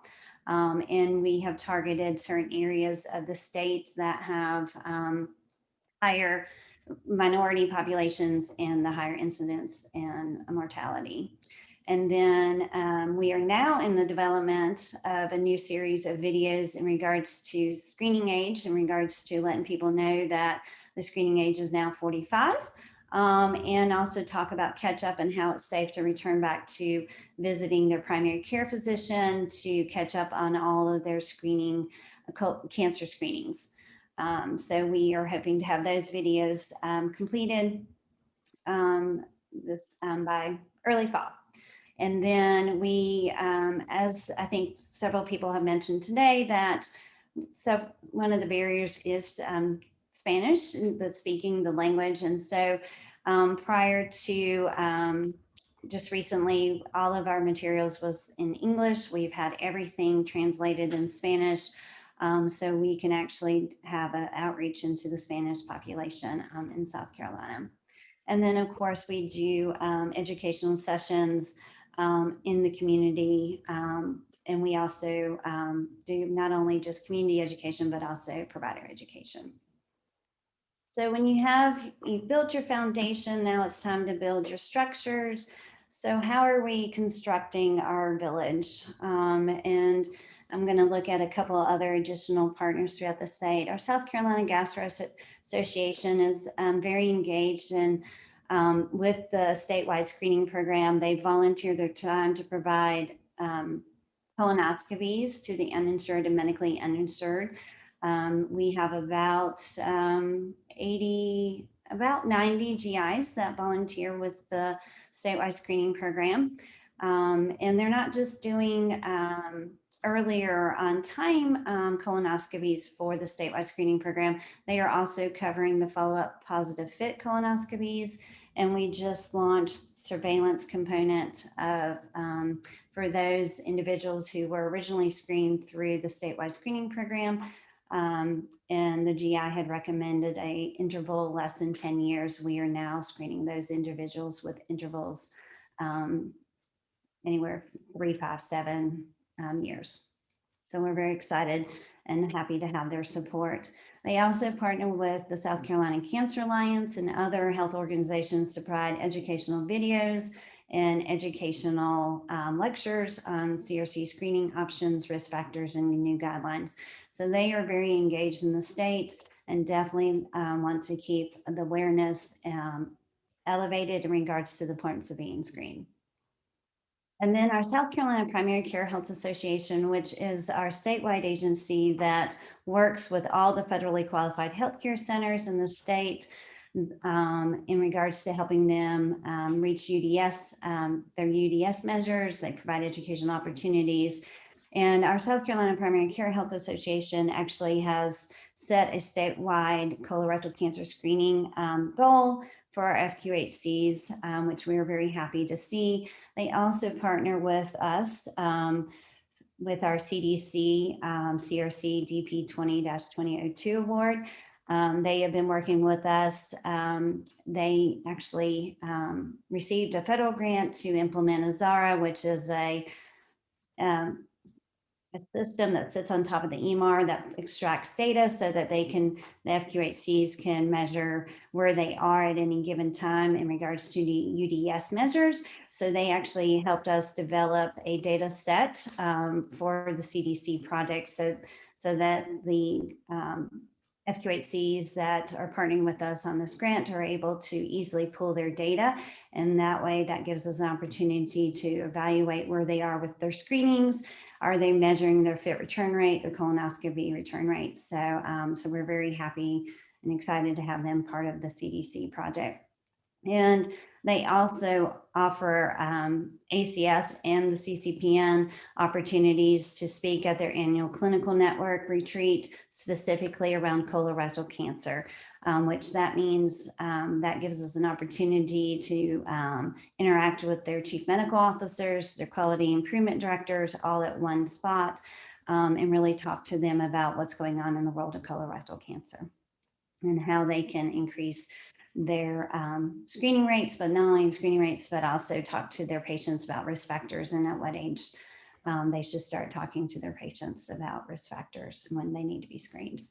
And we have targeted certain areas of the state that have higher minority populations and the higher incidence and mortality. And then we are now in the development of a new series of videos in regards to screening age, in regards to letting people know that the screening age is now 45. And also talk about catch up and how it's safe to return back to visiting their primary care physician to catch up on all of their screening, cancer screenings. So we are hoping to have those videos completed by early fall. And then we, as I think several people have mentioned today, that one of the barriers is Spanish, speaking the language. And so prior to just recently, all of our materials was in English. We've had everything translated in Spanish. So we can actually have an outreach into the Spanish population in South Carolina. And then of course we do educational sessions in the community. And we also do not only just community education, but also provider education. So when you've built your foundation, now it's time to build your structures. So how are we constructing our village? And I'm going to look at a couple other additional partners throughout the state. Our South Carolina Gastro Association is very engaged in with the statewide screening program. They volunteer their time to provide colonoscopies to the uninsured and medically uninsured. We have about 90 GIs that volunteer with the statewide screening program. And they're not just doing earlier on time colonoscopies for the statewide screening program. They are also covering the follow-up positive fit colonoscopies. And we just launched surveillance component of for those individuals who were originally screened through the statewide screening program. And the GI had recommended a interval less than 10 years. We are now screening those individuals with intervals anywhere 3, 5, 7 years. So we're very excited and happy to have their support. They also partner with the South Carolina Cancer Alliance and other health organizations to provide educational videos and educational lectures on CRC screening options, risk factors, and new guidelines. So they are very engaged in the state and definitely want to keep the awareness elevated in regards to the importance of being screened. And then our South Carolina Primary Care Health Association, which is our statewide agency that works with all the federally qualified healthcare centers in the state in regards to helping them reach UDS, their UDS measures. They provide educational opportunities. And our South Carolina Primary Care Health Association actually has set a statewide colorectal cancer screening goal for our FQHCs, which we are very happy to see. They also partner with us with our CDC CRC DP 20-2002 award. They have been working with us. They actually received a federal grant to implement Azara, which is a system that sits on top of the EMR that extracts data so that the FQHCs can measure where they are at any given time in regards to the UDS measures. So they actually helped us develop a data set for the CDC project so that the FQHCs that are partnering with us on this grant are able to easily pull their data. And that way that gives us an opportunity to evaluate where they are with their screenings. Are they measuring their fit return rate, their colonoscopy return rate? So, so we're very happy and excited to have them part of the CDC project. And they also offer ACS and the CCPN opportunities to speak at their annual clinical network retreat, specifically around colorectal cancer, which that means that gives us an opportunity to interact with their chief medical officers, their quality improvement directors, all at one spot, and really talk to them about what's going on in the world of colorectal cancer and how they can increase their screening rates, but not only screening rates, but also talk to their patients about risk factors and at what age they should start talking to their patients about risk factors when they need to be screened.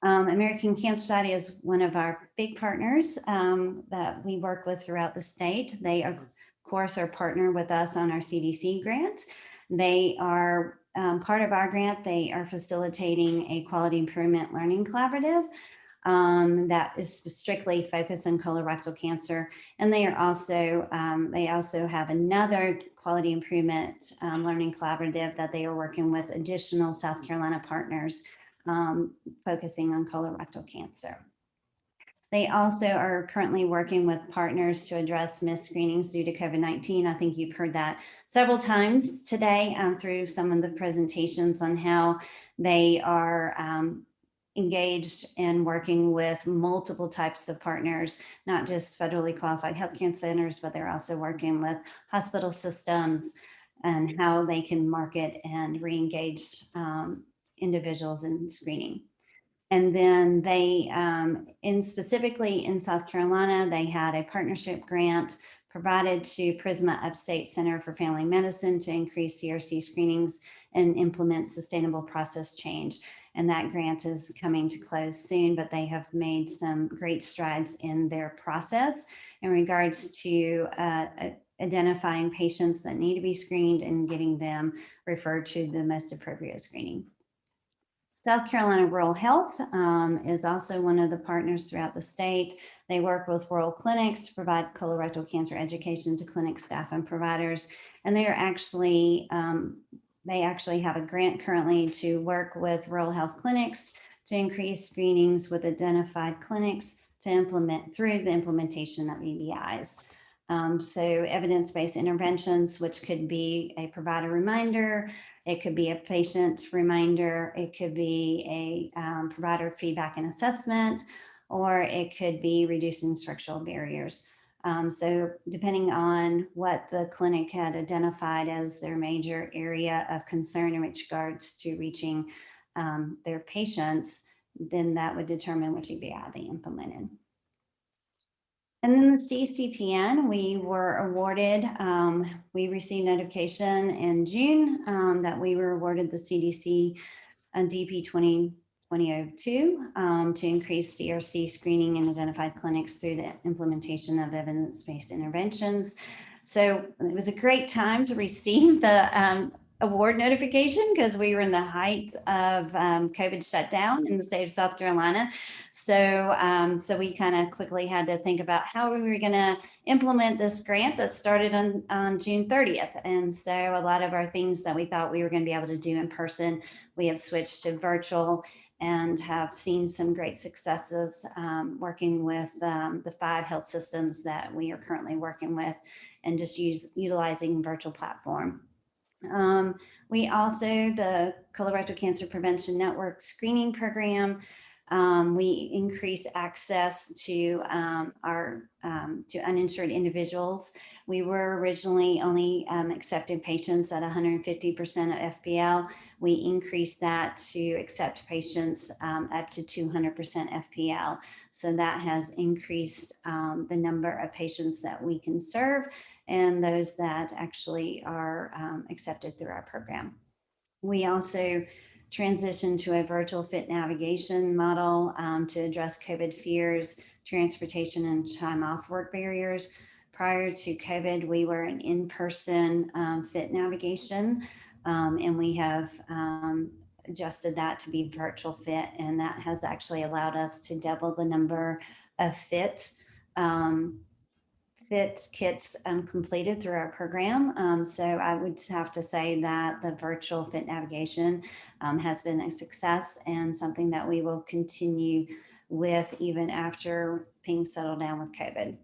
American Cancer Society is one of our big partners that we work with throughout the state. They, of course, are partnered with us on our CDC grant. They are part of our grant. They are facilitating a quality improvement learning collaborative that is strictly focused on colorectal cancer. And they also have another quality improvement learning collaborative that they are working with additional South Carolina partners focusing on colorectal cancer. They also are currently working with partners to address missed screenings due to COVID-19. I think you've heard that several times today through some of the presentations on how they are engaged in working with multiple types of partners, not just federally qualified healthcare centers, but they're also working with hospital systems and how they can market and re-engage individuals in screening. And then they, specifically in South Carolina, they had a partnership grant provided to Prisma Upstate Center for Family Medicine to increase CRC screenings and implement sustainable process change. And that grant is coming to close soon, but they have made some great strides in their process in regards to identifying patients that need to be screened and getting them referred to the most appropriate screening. South Carolina Rural Health is also one of the partners throughout the state. They work with rural clinics to provide colorectal cancer education to clinic staff and providers. And they are actually, they actually have a grant currently to work with rural health clinics to increase screenings with identified clinics to implement through the implementation of EBIs. So evidence-based interventions, which could be a provider reminder, it could be a patient reminder, it could be a provider feedback and assessment, or it could be reducing structural barriers. So depending on what the clinic had identified as their major area of concern in regards to reaching their patients, then that would determine which EBI they implemented. And then the CCPN, we were awarded, we received notification in June that we were awarded the CDC DP 2002 to increase CRC screening in identified clinics through the implementation of evidence-based interventions. So it was a great time to receive the award notification because we were in the height of COVID shutdown in the state of South Carolina. So, so we kind of quickly had to think about how we were going to implement this grant that started on June 30th. And so a lot of our things that we thought we were going to be able to do in person, we have switched to virtual and have seen some great successes working with the 5 health systems that we are currently working with and just utilizing virtual platform. We also, the Colorectal Cancer Prevention Network screening program, we increase access to to uninsured individuals. We were originally only accepting patients at 150% of FPL. We increased that to accept patients up to 200% FPL. So that has increased the number of patients that we can serve and those that actually are accepted through our program. We also transitioned to a virtual fit navigation model to address COVID fears, transportation, and time off work barriers. Prior to COVID, we were an in-person fit navigation, and we have adjusted that to be virtual fit, and that has actually allowed us to double the number of fit kits completed through our program. So I would have to say that the virtual fit navigation has been a success and something that we will continue with even after things settle down with COVID.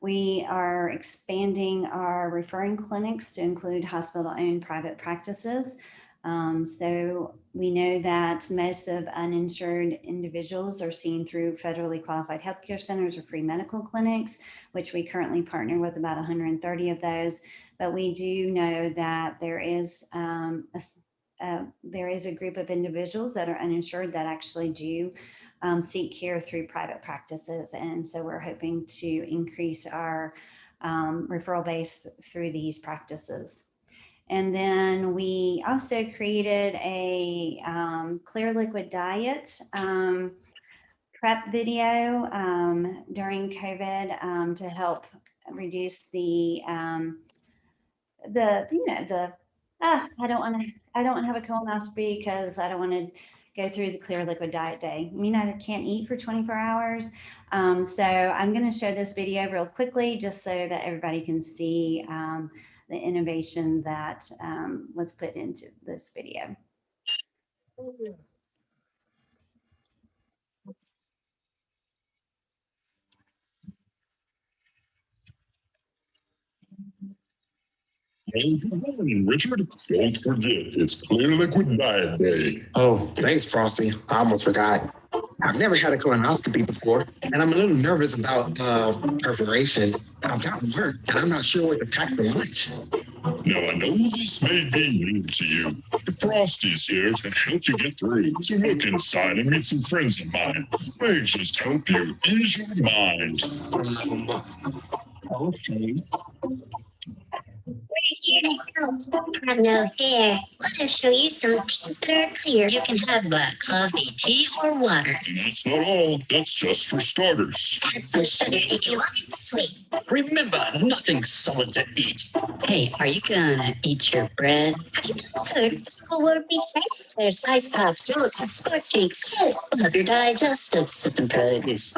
We are expanding our referring clinics to include hospital-owned private practices. So we know that most of uninsured individuals are seen through federally qualified healthcare centers or free medical clinics, which we currently partner with about 130 of those. But we do know that there is a group of individuals that are uninsured that actually do seek care through private practices. And so we're hoping to increase our referral base through these practices. And then we also created a clear liquid diet prep video during COVID to help reduce the I don't want to have a colonoscopy because I don't want to go through the clear liquid diet day. I mean, I can't eat for 24 hours. So I'm going to show this video real quickly just so that everybody can see the innovation that was put into this video. Hey, good morning, Richard. Don't forget, it's Clear Liquid Diet Day. Oh, thanks, Frosty. I almost forgot. I've never had a colonoscopy before, and I'm a little nervous about preparation. I've got work, and I'm not sure what to pack for lunch. Now, I know this may be new to you, but Frosty's here to help you get through. So look inside and meet some friends of mine. They just help you ease your mind. Okay. Have no fear. Let us show you some things that are clear. You can have black coffee, tea, or water. And that's not all. That's just for starters. Add some sugar if you want it sweet. Remember, nothing's solid to eat. Hey, are you gonna eat your bread? Have you heard the school word we say? There's ice pops, notes, and sports drinks. Juice will help your digestive system produce.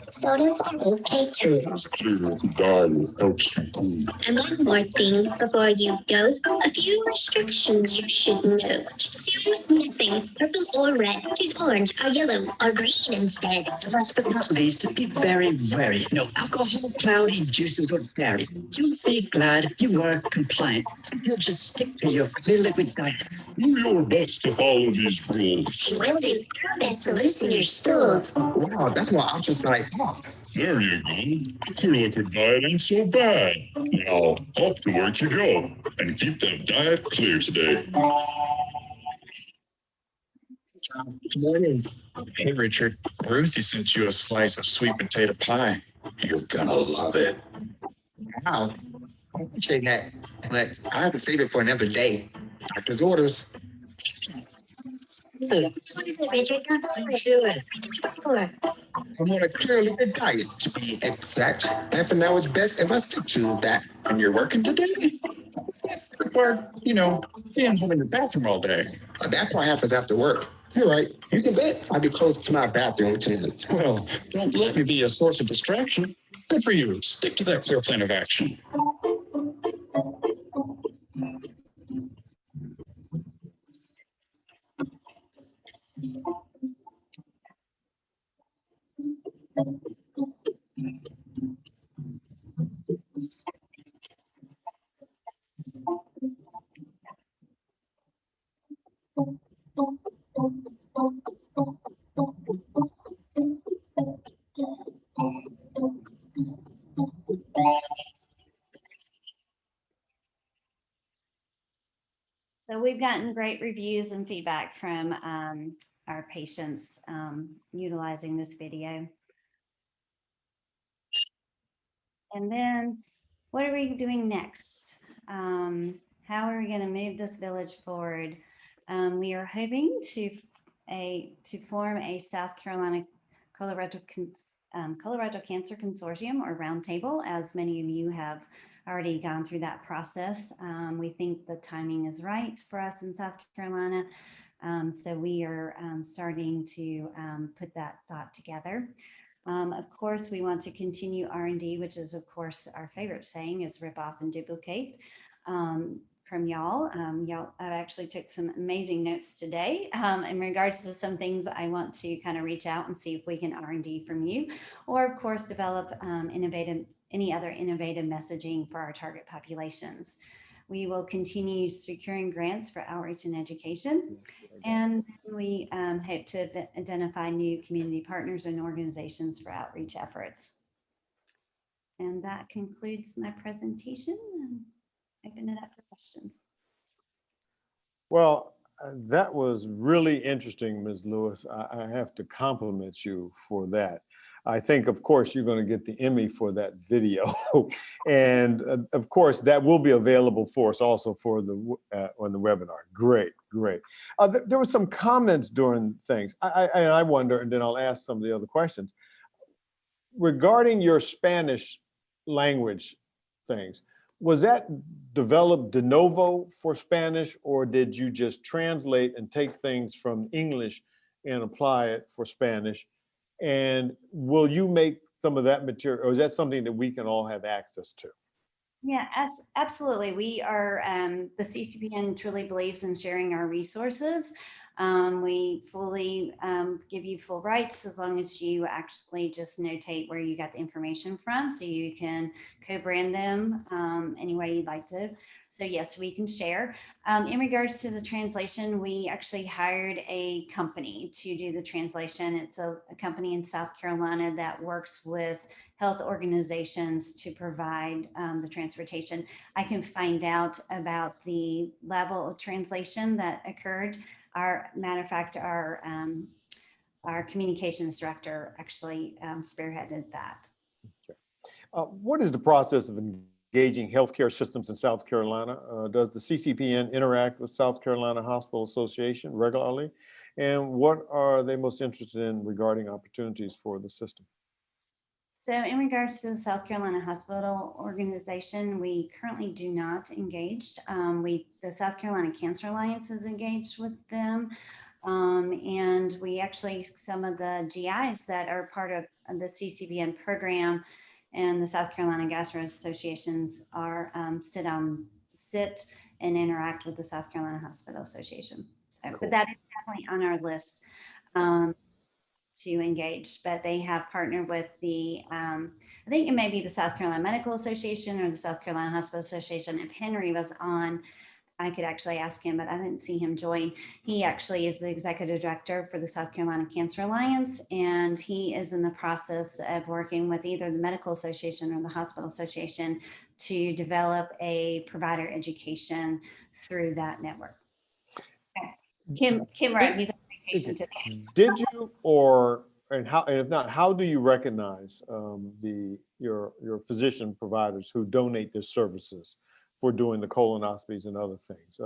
Sodas are okay too. Clear Liquid Diet helps you poop. And one more thing before you go. A few restrictions you should know. Consume nothing purple or red. Choose orange or yellow or green instead. Last but not least, be very wary. No alcohol, cloudy juices, or dairy. You'll be glad you were compliant. You'll just stick to your Clear Liquid diet. Do your best to follow these rules. We'll do our best to loosen your stool. Wow, that's more options than I thought. There you go. Clear Liquid Diet ain't so bad. Now, off to work you go. And keep that diet clear today. Good morning. Hey, Richard. Ruthie sent you a slice of sweet potato pie. You're gonna love it. Wow. I appreciate that. But I have to save it for another day. Doctor's orders. Richard, don't do it. I'm on a Clear Liquid diet, to be exact. Half an hour's best if I stick to that. And you're working today? Or, being home in the bathroom all day. That part happens after work. You're right. You can bet I'll be close to my bathroom tonight. Well, don't let me be a source of distraction. Good for you. Stick to that clear plan of action. So we've gotten great reviews and feedback from our patients utilizing this video. And then what are we doing next? How are we going to move this village forward? We are hoping to form a South Carolina Colorectal Cancer Consortium or roundtable, as many of you have already gone through that process. We think the timing is right for us in South Carolina. So we are starting to put that thought together. Of course, we want to continue R&D, which is, of course, our favorite saying is rip off and duplicate from y'all. I've actually took some amazing notes today in regards to some things I want to kind of reach out and see if we can R&D from you, or of course, develop any other innovative messaging for our target populations. We will continue securing grants for outreach and education. And we hope to identify new community partners and organizations for outreach efforts. And that concludes my presentation. Open it up for questions. Well, That was really interesting, Ms. Lewis. I have to compliment you for that. I think, of course, you're going to get the Emmy for that video. And of course, that will be available for us also for the on the webinar. Great, great. There were some comments during things. I wonder, and then I'll ask some of the other questions. Regarding your Spanish language things, was that developed de novo for Spanish, or did you just translate and take things from English and apply it for Spanish? And will you make some of that material, or is that something that we can all have access to? Yeah, absolutely. We are, the CCPN truly believes in sharing our resources. We fully give you full rights as long as you actually just notate where you got the information from, so you can co-brand them any way you'd like to. So yes, we can share. In regards to the translation, we actually hired a company to do the translation. It's a company in South Carolina that works with health organizations to provide the transportation. I can find out about the level of translation that occurred. Matter of fact, our communications director actually spearheaded that. What is the process of engaging healthcare systems in South Carolina? Does the CCPN interact with South Carolina Hospital Association regularly? And what are they most interested in regarding opportunities for the system? So in regards to the South Carolina Hospital Organization, we currently do not engage. The South Carolina Cancer Alliance is engaged with them. And we actually, some of the GIs that are part of the CCBN program and the South Carolina Gastro Associations are sit and interact with the South Carolina Hospital Association. So, cool. But that is definitely on our list to engage, but they have partnered with the, I think it may be the South Carolina Medical Association or the South Carolina Hospital Association. If Henry was on, I could actually ask him, but I didn't see him join. He actually is the executive director for the South Carolina Cancer Alliance, and he is in the process of working with either the Medical Association or the Hospital Association to develop a provider education through that network. Okay. Kim Wright, he's on vacation today. Did you, and if not, how do you recognize your physician providers who donate their services for doing the colonoscopies and other things?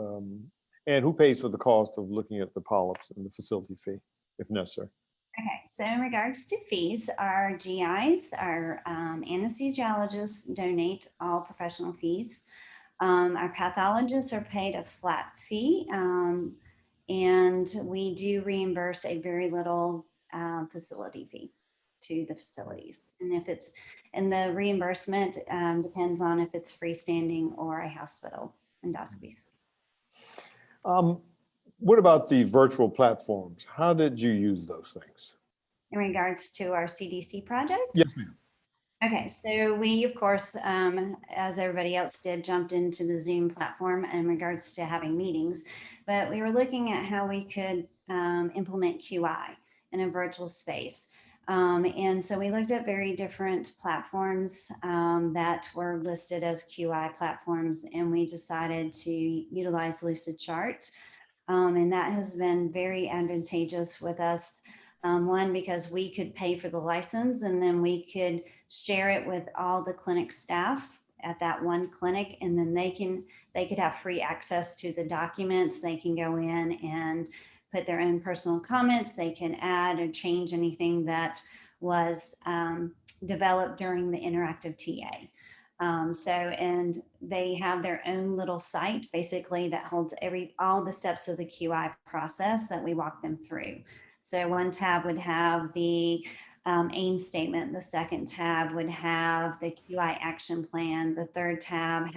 And who pays for the cost of looking at the polyps and the facility fee, if necessary? Okay, so in regards to fees, our GIs, our anesthesiologists donate all professional fees. Our pathologists are paid a flat fee, and we do reimburse a very little facility fee to the facilities. And the reimbursement depends on if it's freestanding or a hospital endoscopy. What about the virtual platforms? How did you use those things? In regards to our CDC project? Yes, ma'am. Okay, so we, of course, as everybody else did, jumped into the Zoom platform in regards to having meetings, but we were looking at how we could implement QI in a virtual space. And so we looked at very different platforms that were listed as QI platforms, and we decided to utilize Lucidchart. And that has been very advantageous with us. One, because we could pay for the license and then we could share it with all the clinic staff at that one clinic, and then they could have free access to the documents. They can go in and put their own personal comments. They can add or change anything that was developed during the interactive TA. And they have their own little site basically that holds all the steps of the QI process that we walk them through. So one tab would have the AIM statement. The second tab would have the QI action plan. The third tab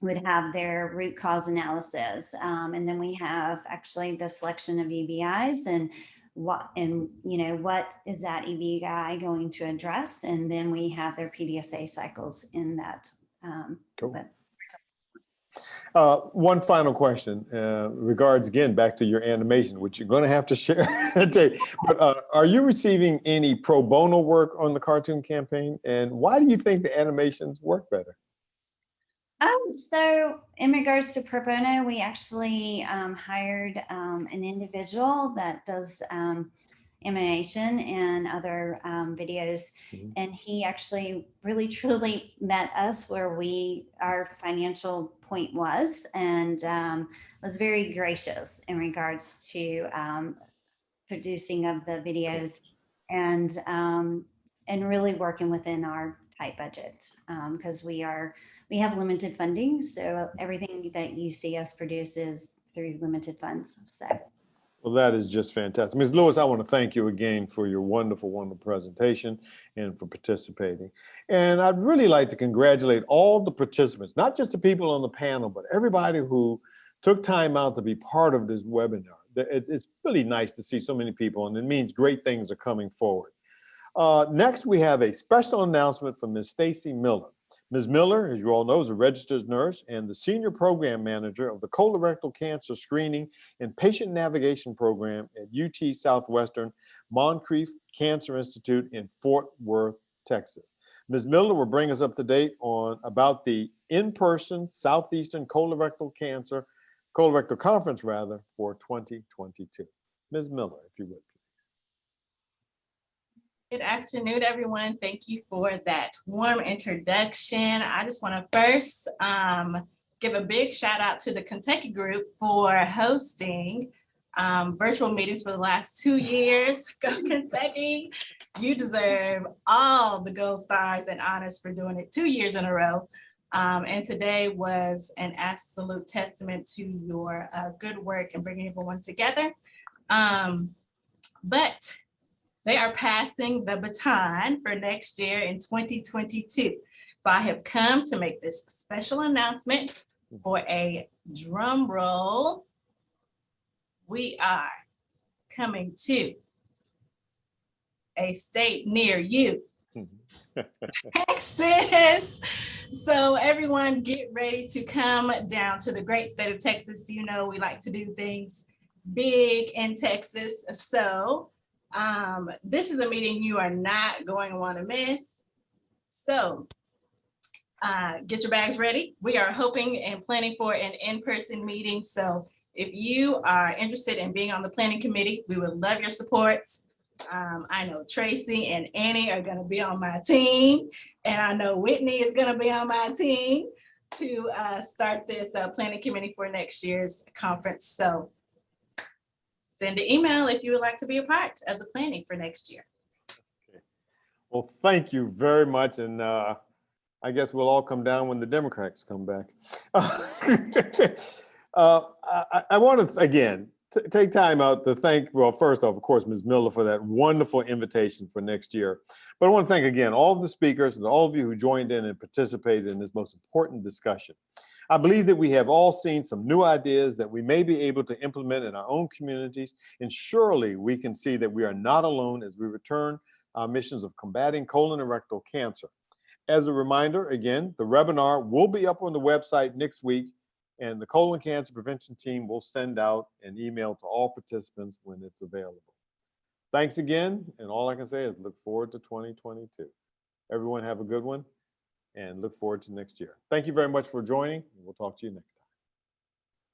would have their root cause analysis. And then we have actually the selection of EBIs and what is that EBI going to address? And then we have their PDSA cycles in that. Cool. One final question regards again back to your animation, which you're going to have to share today. But are you receiving any pro bono work on the cartoon campaign? And why do you think the animations work better? So in regards to pro bono, we actually hired an individual that does animation and other videos. And he actually really truly met us where our financial point was, and was very gracious in regards to producing of the videos and really working within our tight budget, because we have limited funding. So everything that you see us produce is through limited funds. So. Well, that is just fantastic. Ms. Lewis, I want to thank you again for your wonderful, wonderful presentation and for participating. And I'd really like to congratulate all the participants, not just the people on the panel, but everybody who took time out to be part of this webinar. It's really nice to see so many people, and it means great things are coming forward. Next, we have a special announcement from Ms. Stacy Miller. Ms. Miller, as you all know, is a registered nurse and the Senior Program Manager of the Colorectal Cancer Screening and Patient Navigation Program at UT Southwestern Moncrief Cancer Institute in Fort Worth, Texas. Ms. Miller will bring us up to date about the in-person Southeastern Colorectal Conference for 2022. Ms. Miller, if you would. Good afternoon, everyone. Thank you for that warm introduction. I just want to first give a big shout out to the Kentucky group for hosting virtual meetings for the last 2 years. Go Kentucky. You deserve all the gold stars and honors for doing it 2 years in a row. And today was an absolute testament to your good work and bringing everyone together. But they are passing the baton for next year in 2022. So I have come to make this special announcement for a drum roll. We are coming to a state near you, Texas. So everyone get ready to come down to the great state of Texas. You know, we like to do things big in Texas. So this is a meeting you are not going to want to miss. So get your bags ready. We are hoping and planning for an in-person meeting. So if you are interested in being on the planning committee, we would love your support. I know Tracy and Annie are going to be on my team, and I know Whitney is going to be on my team to start this planning committee for next year's conference. So send an email if you would like to be a part of the planning for next year. Okay. Well, thank you very much. And I guess we'll all come down when the Democrats come back. I want to, again, take time out to thank, well, first off, of course, Ms. Miller for that wonderful invitation for next year. But I want to thank again all of the speakers and all of you who joined in and participated in this most important discussion. I believe that we have all seen some new ideas that we may be able to implement in our own communities, and surely we can see that we are not alone as we return our missions of combating colon and rectal cancer. As a reminder, again, the webinar will be up on the website next week, and the colon cancer prevention team will send out an email to all participants when it's available. Thanks again, and all I can say is look forward to 2022. Everyone have a good one, and look forward to next year. Thank you very much for joining. We'll talk to you next time.